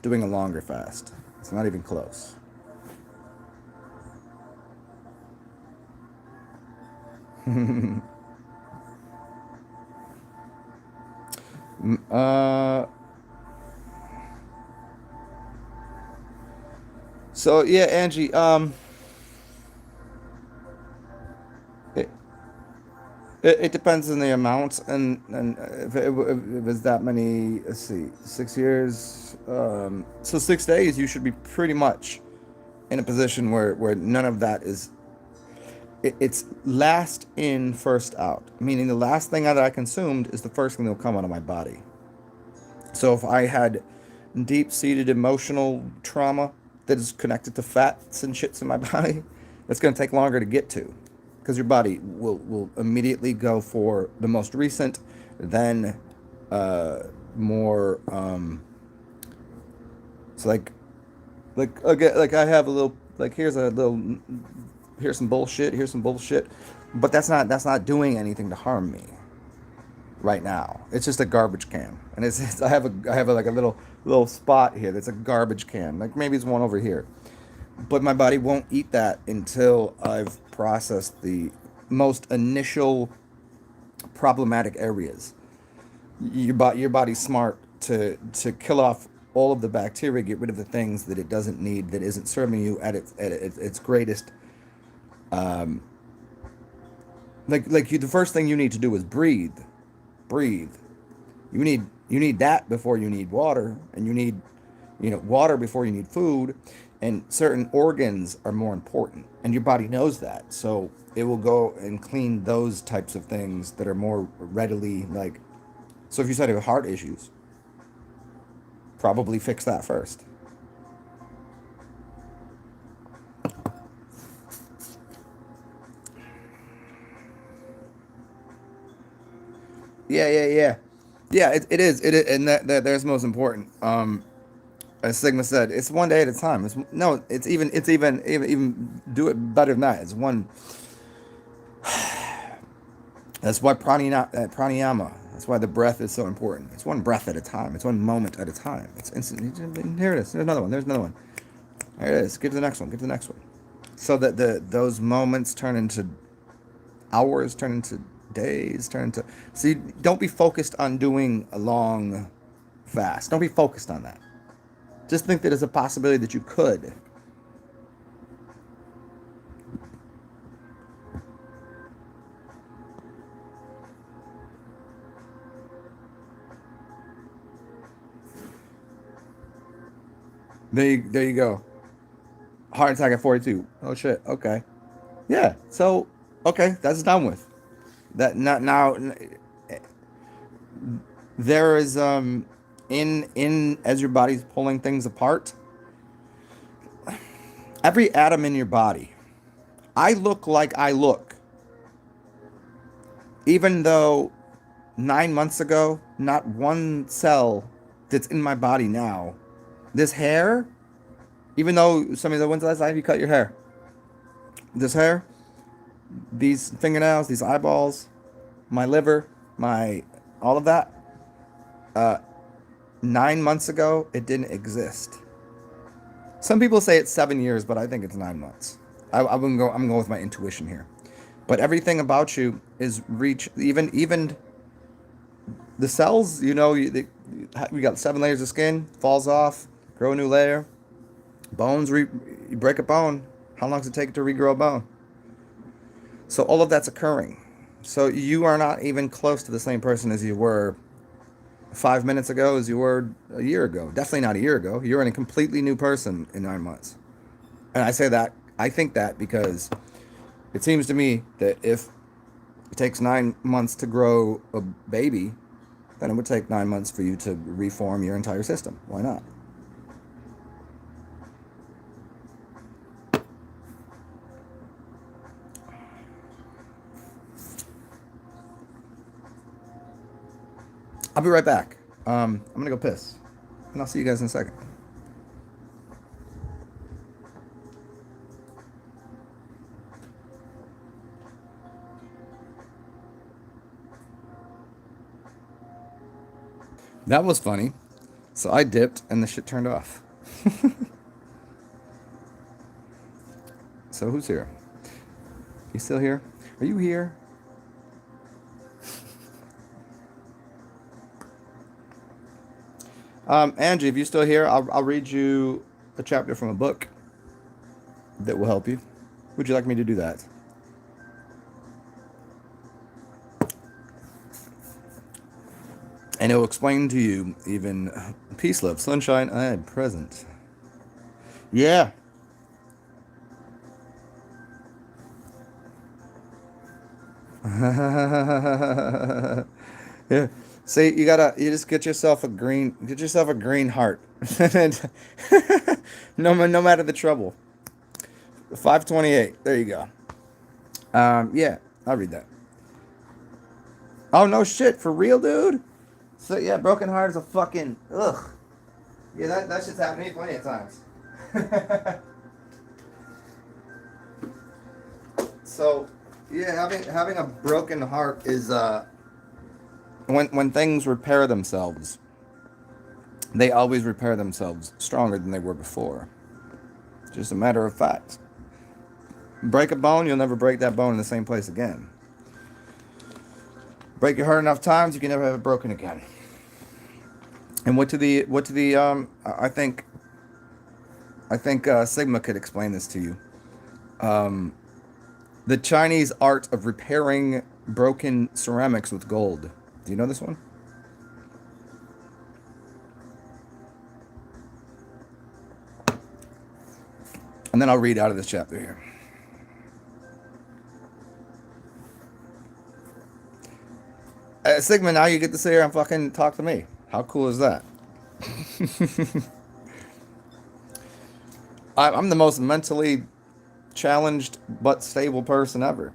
doing a longer fast. It's not even close. uh, so yeah, Angie, it, it depends on the amounts, and if it was that many, let's see, 6 years, so 6 days, you should be pretty much in a position where none of that is. It's last in, first out, meaning the last thing that I consumed is the first thing that will come out of my body. So if I had deep-seated emotional trauma that is connected to fats and shits in my body, it's going to take longer to get to, because your body will immediately go for the most recent, then more. It's like okay, like I have a little, like, here's some bullshit, but that's not doing anything to harm me right now. It's just a garbage can, and I have like a little spot here that's a garbage can. Like maybe it's one over here, but my body won't eat that until I've processed the most initial problematic areas. Your body's smart to kill off all of the bacteria, get rid of the things that it doesn't need, that isn't serving you at its greatest. Um, the first thing you need to do is breathe. Breathe. You need that before you need water, and you need water before you need food, and certain organs are more important, and your body knows that, so it will go and clean those types of things that are more readily, like, so if you said you have heart issues, probably fix that first. Yeah. It is, and that there's most important. As Sigma said, it's one day at a time. It's no, it's even do it better than that. It's one. That's why pranayama. That's why the breath is so important. It's one breath at a time. It's one moment at a time. It's instant. Here it is. There's another one. There's another one. There it is. Get to the next one. Get to the next one. So that those moments turn into hours, turn into Days turn into. See, don't be focused on doing a long fast. Don't be focused on that. Just think that there's a possibility that you could. There you go. Heart attack at 42. Oh shit. Okay. Yeah. So okay, that's done with. That not now. There is in as your body's pulling things apart. Every atom in your body. I look like I look, even though 9 months ago, not one cell that's in my body now. This hair, even though somebody said, when's the last time you cut your hair? This hair, these fingernails, these eyeballs, my liver, my all of that. Uh, 9 months ago, it didn't exist. Some people say it's 7 years, but I think it's 9 months. I'm going with my intuition here. But everything about you is reach. Even the cells, we got 7 layers of skin, falls off, grow a new layer. Bones, you break a bone. How long does it take to regrow a bone? So all of that's occurring. So you are not even close to the same person as you were 5 minutes ago as you were a year ago. Definitely not a year ago. You're in a completely new person in 9 months. And I think that because it seems to me that if it takes 9 months to grow a baby, then it would take 9 months for you to reform your entire system. Why not? I'll be right back. I'm going to go piss. And I'll see you guys in a second. That was funny. So I dipped and the shit turned off. So who's here? You still here? Are you here? Angie, if you're still here, I'll read you a chapter from a book that will help you. Would you like me to do that? And it will explain to you even peace, love, sunshine, I am present. Yeah. Yeah. See, you just get yourself a green heart. No matter the trouble. 528. There you go. Yeah, I'll read that. Oh no shit, for real, dude? So yeah, broken heart is a fucking ugh. Yeah, that shit's happened to me plenty of times. So yeah, having a broken heart is when things repair themselves, they always repair themselves stronger than they were before. Just a matter of fact. Break a bone, you'll never break that bone in the same place again. Break your heart enough times, you can never have it broken again. And what to the I think Sigma could explain this to you. The Chinese art of repairing broken ceramics with gold. Do you know this one? And then I'll read out of this chapter here. Sigma, now you get to sit here and fucking talk to me. How cool is that? I'm the most mentally challenged but stable person ever.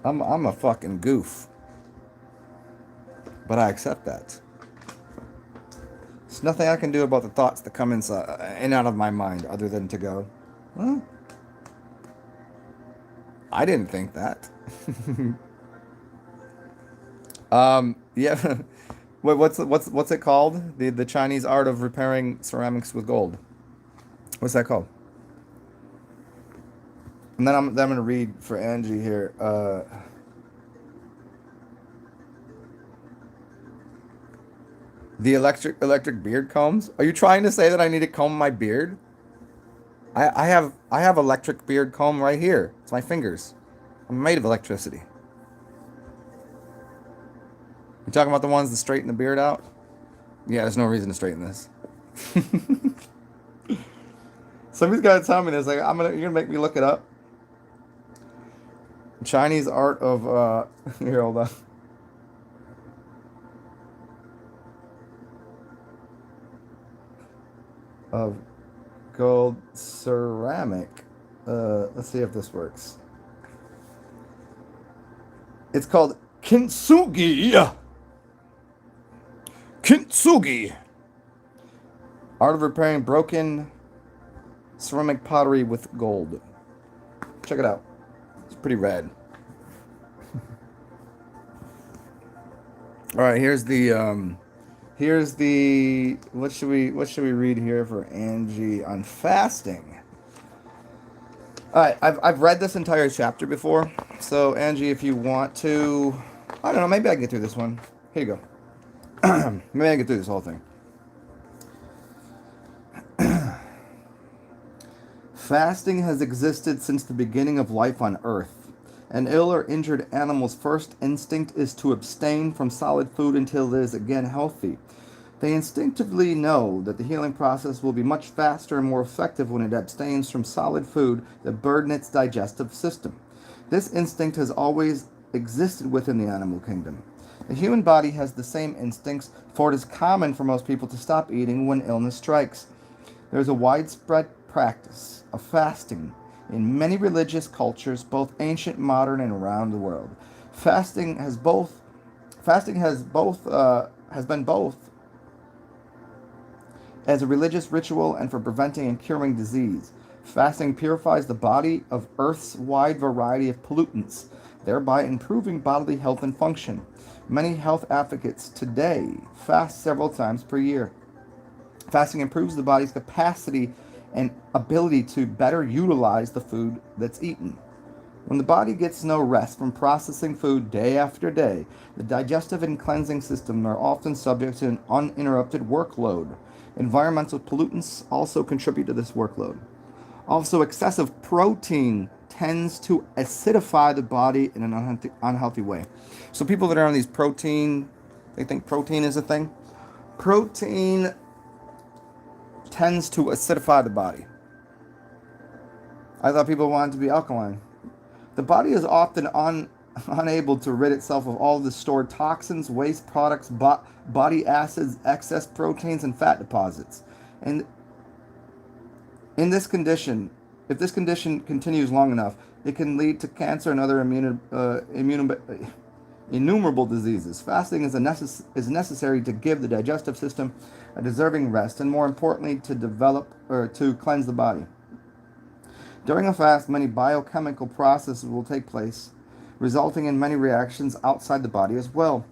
I'm a fucking goof. But I accept that. There's nothing I can do about the thoughts that come inside in and out of my mind other than to go, well, I didn't think that. Yeah. Wait, what's it called? The Chinese art of repairing ceramics with gold. What's that called? And then I'm going to read for Angie here. The electric beard combs. Are you trying to say that I need to comb my beard? I have electric beard comb right here. It's my fingers. I'm made of electricity. You talking about the ones that straighten the beard out? Yeah, there's no reason to straighten this. Somebody's got to tell me this. Like you're gonna make me look it up. Chinese art of here, hold on. Of gold ceramic. Let's see if this works. It's called kintsugi. Kintsugi. Art of repairing broken ceramic pottery with gold. Check it out. It's pretty rad. All right, here's the what should we read here for Angie on fasting? All right, I've read this entire chapter before. So Angie, if you want to, I don't know, maybe I can get through this one. Here you go. Maybe I can get through this whole thing. Fasting has existed since the beginning of life on Earth. An ill or injured animal's first instinct is to abstain from solid food until it is again healthy. They instinctively know that the healing process will be much faster and more effective when it abstains from solid food that burden its digestive system. This instinct has always existed within the animal kingdom. The human body has the same instincts, for it is common for most people to stop eating when illness strikes. There is a widespread practice of fasting in many religious cultures, both ancient, modern, and around the world. Fasting has been both as a religious ritual and for preventing and curing disease. Fasting purifies the body of Earth's wide variety of pollutants, thereby improving bodily health and function. Many health advocates today fast several times per year. Fasting improves the body's capacity and ability to better utilize the food that's eaten. When the body gets no rest from processing food day after day, the digestive and cleansing system are often subject to an uninterrupted workload. Environmental pollutants also contribute to this workload. Also, excessive protein tends to acidify the body in an unhealthy way. So people that are on these protein, they think protein is a thing. Protein tends to acidify the body. I thought people wanted to be alkaline. The body is often unable to rid itself of all the stored toxins, waste products, body acids, excess proteins, and fat deposits. And in this condition, if this condition continues long enough, it can lead to cancer and other innumerable diseases. Fasting is necessary to give the digestive system a deserving rest, and more importantly, to develop or to cleanse the body. During a fast, many biochemical processes will take place, resulting in many reactions outside the body as well.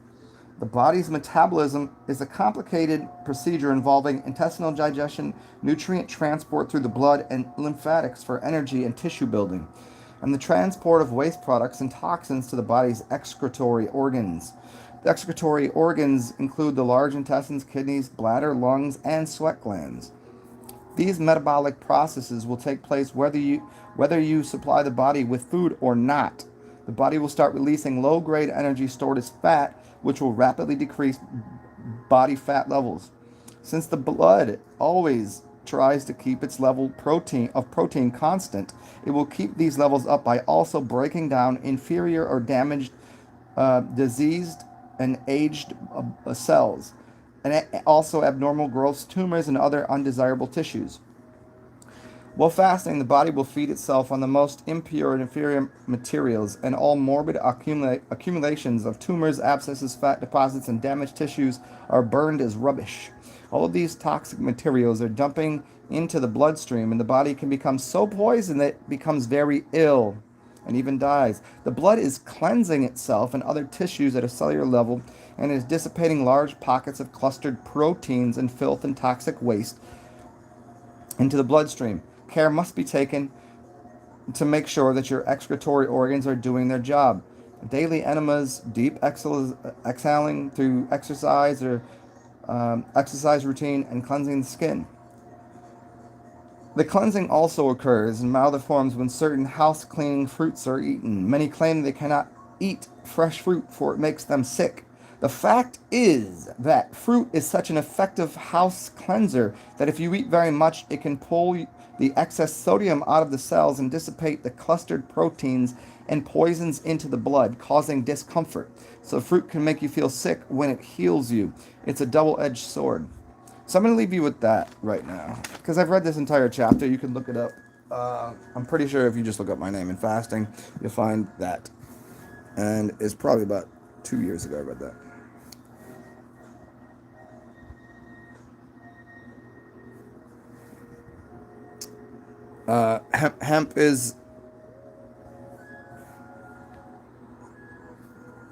The body's metabolism is a complicated procedure involving intestinal digestion, nutrient transport through the blood, and lymphatics for energy and tissue building, and the transport of waste products and toxins to the body's excretory organs. The excretory organs include the large intestines, kidneys, bladder, lungs, and sweat glands. These metabolic processes will take place whether you supply the body with food or not. The body will start releasing low-grade energy stored as fat, which will rapidly decrease body fat levels. Since the blood always tries to keep its level of protein constant, it will keep these levels up by also breaking down inferior or damaged, diseased, and aged cells, and also abnormal growths, tumors, and other undesirable tissues. While fasting, the body will feed itself on the most impure and inferior materials, and all morbid accumulations of tumors, abscesses, fat deposits, and damaged tissues are burned as rubbish. All of these toxic materials are dumping into the bloodstream, and the body can become so poisoned that it becomes very ill and even dies. The blood is cleansing itself and other tissues at a cellular level and is dissipating large pockets of clustered proteins and filth and toxic waste into the bloodstream. Care must be taken to make sure that your excretory organs are doing their job. Daily enemas, deep exhaling through exercise or exercise routine, and cleansing the skin. The cleansing also occurs in milder forms when certain house cleaning fruits are eaten. Many claim they cannot eat fresh fruit for it makes them sick. The fact is that fruit is such an effective house cleanser that if you eat very much, it can pull the excess sodium out of the cells and dissipate the clustered proteins and poisons into the blood, causing discomfort. So fruit can make you feel sick when it heals you. It's a double-edged sword. So I'm going to leave you with that right now. Because I've read this entire chapter. You can look it up. I'm pretty sure if you just look up my name in fasting, you'll find that. And it's probably about 2 years ago I read that. Hemp is...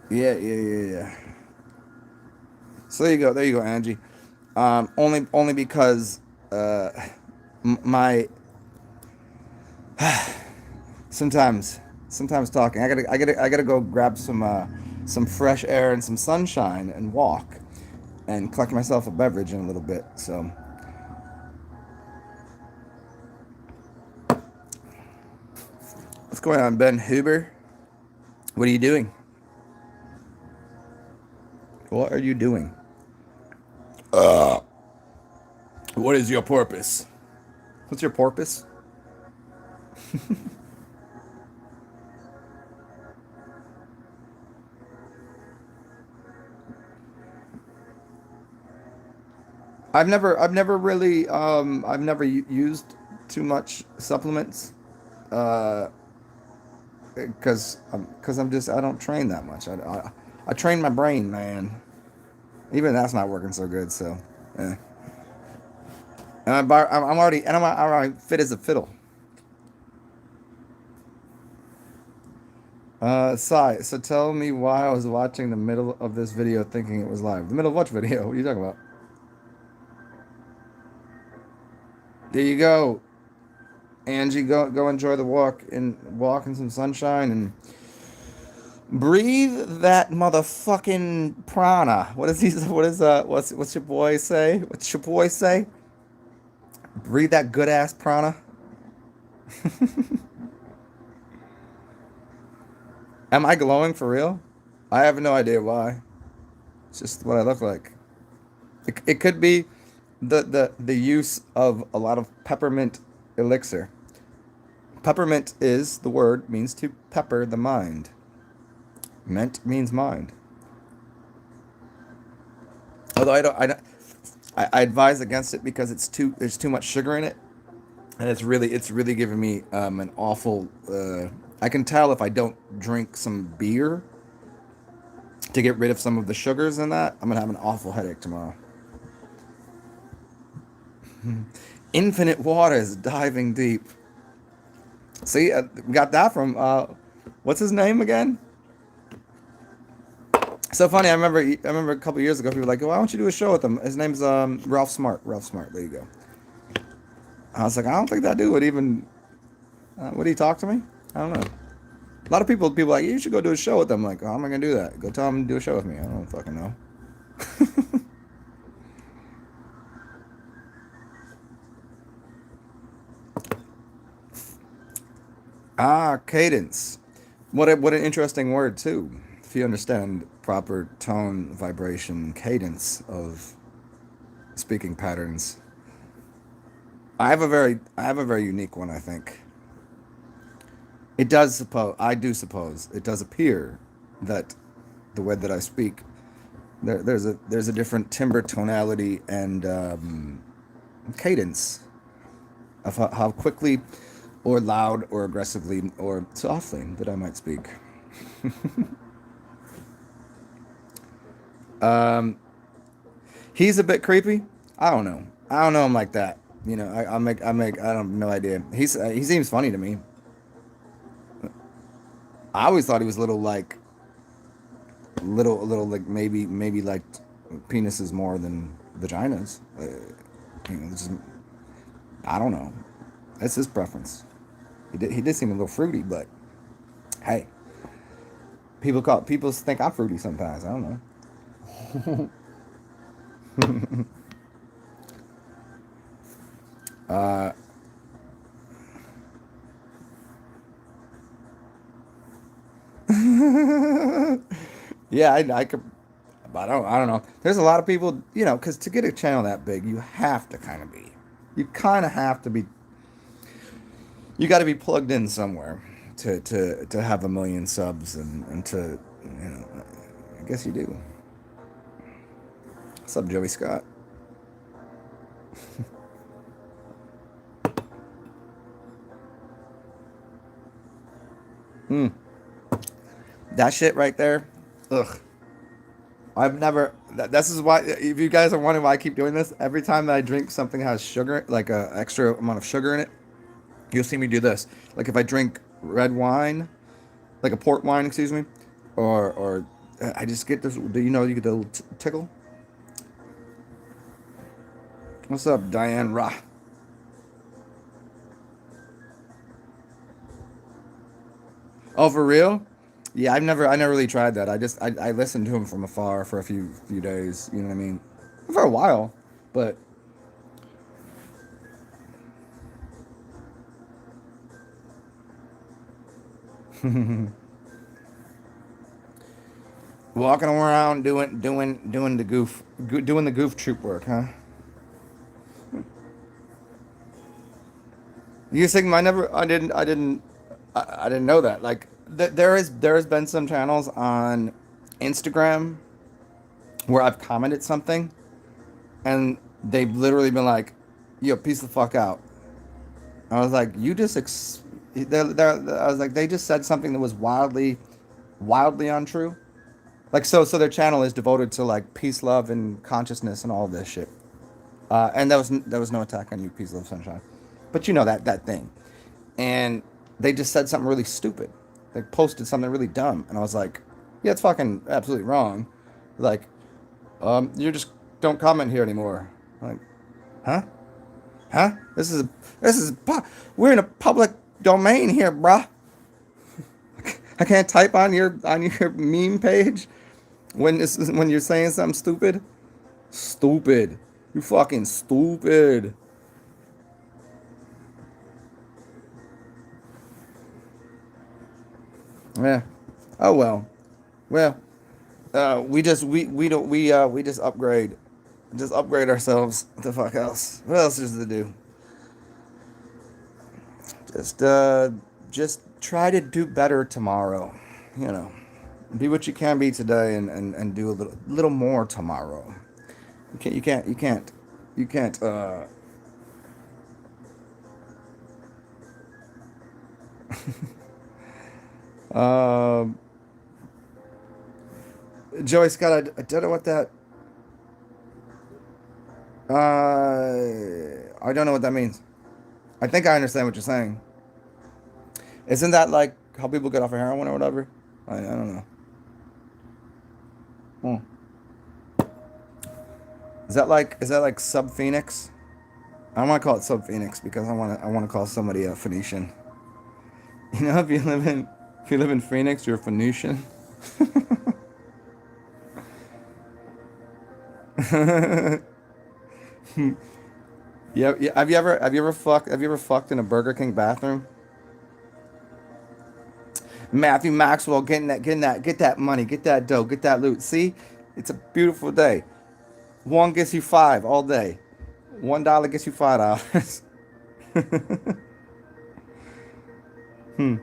Yeah. So there you go, Angie. Only because my sometimes talking. I gotta go grab some fresh air and some sunshine and walk, and collect myself a beverage in a little bit. So what's going on, Ben Huber? What are you doing? What are you doing? What is your purpose? What's your purpose? I've never really, I've never used too much supplements, uh, because I don't train that much. I train my brain, man. Even that's not working so good. So, eh. And I'm already fit as a fiddle. Sai, so tell me why I was watching the middle of this video thinking it was live. The middle of what video? What are you talking about? There you go, Angie. Go enjoy the walk in some sunshine and breathe that motherfucking prana. What is he? What is what's your boy say? What's your boy say? Breathe that good ass prana. Am I glowing for real? I have no idea why. It's just what I look like. It could be the use of a lot of peppermint elixir. Peppermint is the word means to pepper the mind. Ment means mind. Although I advise against it because there's too much sugar in it, and it's really giving me an awful. I can tell if I don't drink some beer to get rid of some of the sugars in that, I'm gonna have an awful headache tomorrow. Infinite waters diving deep. See, we got that from what's his name again? So funny. I remember a couple years ago, people were like, "Why don't you do a show with him?" His name's Ralph Smart. Ralph Smart. There you go. I was like, I don't think that dude would even. Would he talk to me? I don't know. A lot of people are like, you should go do a show with them. I'm like, how am I gonna do that? Go tell him to do a show with me. I don't fucking know. Cadence. What an interesting word too. If you understand proper tone, vibration, cadence of speaking patterns. I have a very unique one, I think. I do suppose it does appear that the way that I speak, there's a different timbre tonality and cadence of how quickly or loud or aggressively or softly that I might speak. Um, he's a bit creepy. I don't know. I don't know him like that. I don't have no idea. He seems funny to me. I always thought he was a little like little like maybe like penises more than vaginas. Just, I don't know. That's his preference. He did seem a little fruity, but hey, people think I'm fruity sometimes. I don't know. Yeah, I could, but I don't know. There's a lot of people, because to get a channel that big, you have to kind of be, you kind of have to be, you got to be plugged in somewhere to have 1 million subs and to, I guess you do. What's up, Joey Scott? That shit right there, ugh. I've never. This is why. If you guys are wondering why I keep doing this, every time that I drink something that has sugar, like a extra amount of sugar in it, you'll see me do this. Like if I drink red wine, like a port wine, excuse me, or I just get this. You get the little tickle. What's up, Diane Ra? Oh, for real? Yeah, I never really tried that. I listened to him from afar for a few days. You know what I mean? For a while, but walking around doing the doing the goof troop work, huh? You think I didn't know that. Like there has been some channels on Instagram where I've commented something and they've literally been like, "Yo, peace the fuck out." I was like, "You just I was like, they just said something that was wildly untrue." Like so their channel is devoted to like peace, love, and consciousness and all this shit. And there was no attack on you, peace, love, sunshine. But you know that thing. And they just said something really stupid. They posted something really dumb, and I was like, "Yeah, it's fucking absolutely wrong." Like, you just don't comment here anymore. I'm like, huh? Huh? This is we're in a public domain here, bruh. I can't type on your meme page when you're saying something stupid. Stupid. You fucking stupid. Yeah. Oh well. Well, we just upgrade ourselves. What the fuck else? What else is to do? Just uh just try to do better tomorrow. You know, be what you can be today and do a little more tomorrow. You can't. Um, Joey Scott, I don't know what that. I don't know what that means. I think I understand what you're saying. Isn't that like how people get off of heroin or whatever? I don't know. Hmm. Is that like sub Phoenix? I don't want to call it sub Phoenix because I want to call somebody a Phoenician. You know, if you live in Phoenix, you're a Phoenician. Yeah, yeah. Have you ever fucked in a Burger King bathroom? Matthew Maxwell get that money, get that dough, get that loot. See, it's a beautiful day. One gets you five all day. $1 gets you $5. Hmm.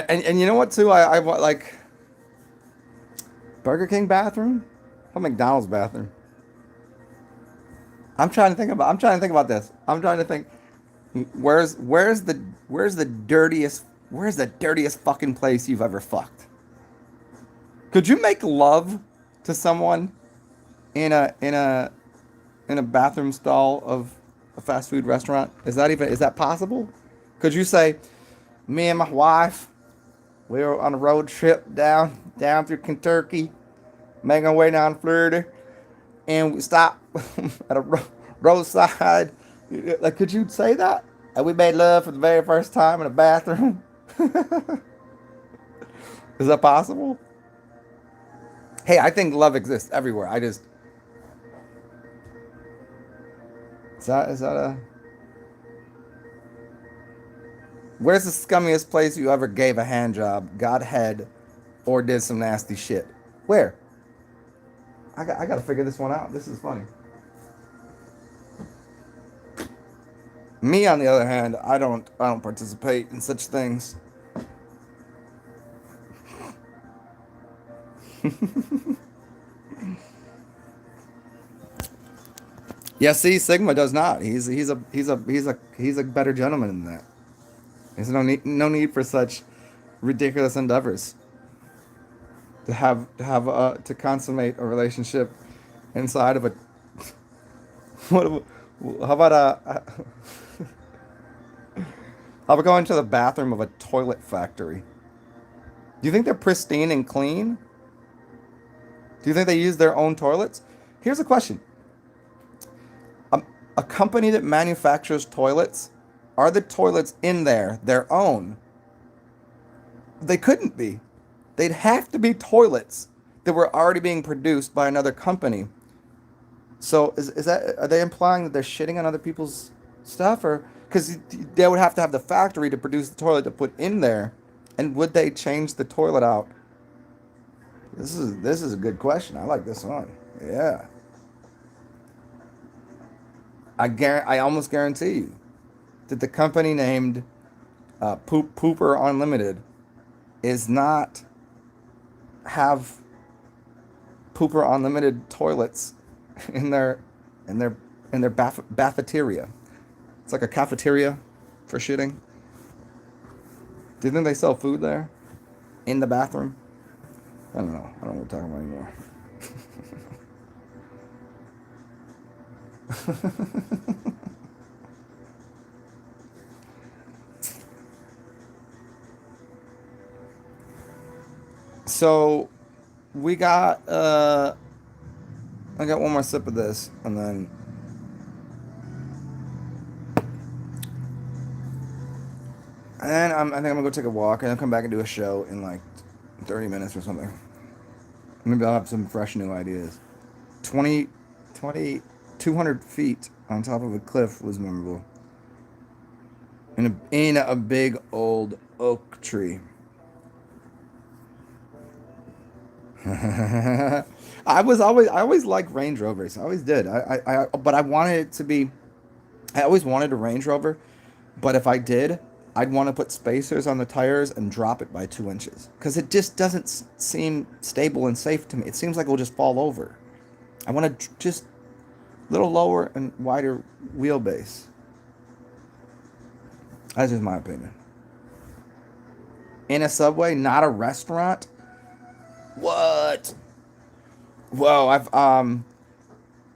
And you know what too? I want like Burger King bathroom, or McDonald's bathroom. I'm trying to think about this. I'm trying to think. Where's the dirtiest fucking place you've ever fucked? Could you make love to someone in a bathroom stall of a fast food restaurant? Is that possible? Could you say, me and my wife, we were on a road trip down through Kentucky. making our way down Florida, and we stop at a roadside. Like, could you say that? And we made love for the very first time in a bathroom. Is that possible? Hey, I think love exists everywhere. Is that a Where's the scummiest place you ever gave a hand job, got head, or did some nasty shit? Where? I gotta figure this one out. This is funny. Me, on the other hand, I don't participate in such things. Yeah, see, Sigma does not. He's a better gentleman than that. There's no need for such ridiculous endeavors to consummate a relationship inside of a what how about how about going to the bathroom of a toilet factory? Do you think they're pristine and clean? Do you think they use their own toilets? Here's a question. A, a company that manufactures toilets, are the toilets in there their own? They couldn't be. They'd have to be toilets that were already being produced by another company. So is that, are they implying that they're shitting on other people's stuff, or because they would have to have the factory to produce the toilet to put in there, and would they change the toilet out? This is a good question. I like this one. Yeah, I almost guarantee you that the company named Pooper Unlimited is not have Pooper Unlimited toilets in their batheteria. It's like a cafeteria for shitting. Do you think they sell food there in the bathroom? I don't know. I don't know what we're talking about anymore. So we got I got one more sip of this, and then I think I'm gonna go take a walk and then come back and do a show in like 30 minutes or something. Maybe I'll have some fresh new ideas. 20, 200 feet on top of a cliff was memorable. In a big old oak tree. I always liked Range Rovers. I always did. But I wanted it to be. I always wanted a Range Rover, but if I did, I'd want to put spacers on the tires and drop it by 2 inches because it just doesn't seem stable and safe to me. It seems like it will just fall over. I want to just a little lower and wider wheelbase. That's just my opinion. In a Subway, not a restaurant. What? Whoa,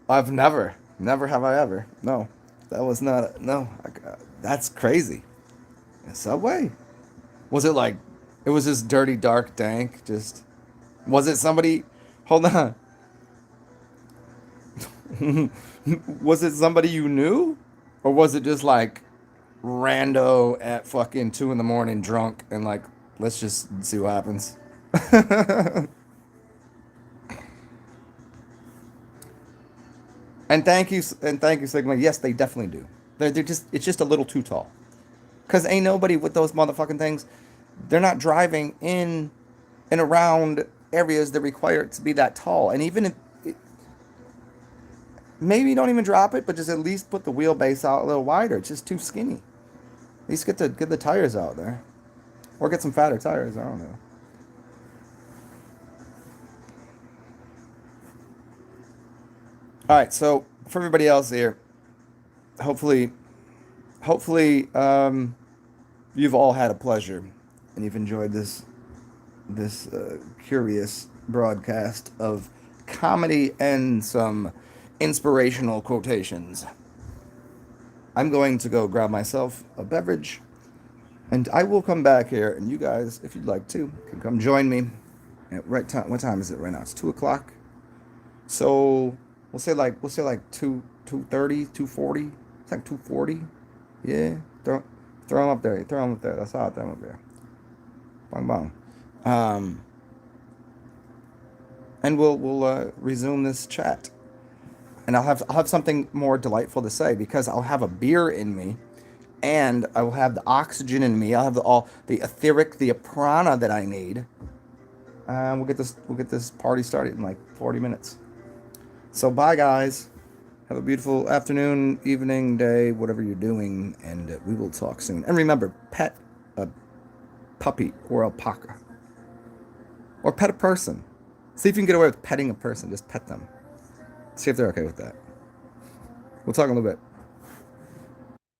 I've never have I ever. No, that was not. No, that's crazy. A Subway? Was it like? It was just dirty, dark, dank. Just was it somebody? Hold on. Was it somebody you knew, or was it just like rando at fucking 2 in the morning, drunk, and like let's just see what happens? And thank you, Sigma. Yes, they definitely do. They're just it's just a little too tall. Cause ain't nobody with those motherfucking things. They're not driving in and around areas that require it to be that tall. And even if maybe don't even drop it, but just at least put the wheelbase out a little wider. It's just too skinny. At least get the tires out there, or get some fatter tires. I don't know. All right, so for everybody else here, hopefully, hopefully, you've all had a pleasure and you've enjoyed this curious broadcast of comedy and some inspirational quotations. I'm going to go grab myself a beverage, and I will come back here, and you guys, if you'd like to, can come join me at right time. What time is it right now? It's 2 o'clock. So we'll say like 230, 240. It's like 240. Yeah. Throw them up there. Throw them up there. That's how I throw them up there. Bang bang. Um, and we'll resume this chat. And I'll have something more delightful to say because I'll have a beer in me, and I will have the oxygen in me. I'll have all the etheric, the prana that I need. We'll get this party started in like 40 minutes. So bye guys. Have a beautiful afternoon, evening, day, whatever you're doing, and we will talk soon. And remember, pet a puppy or alpaca, or pet a person. See if you can get away with petting a person. Just pet them. See if they're okay with that. We'll talk in a little bit.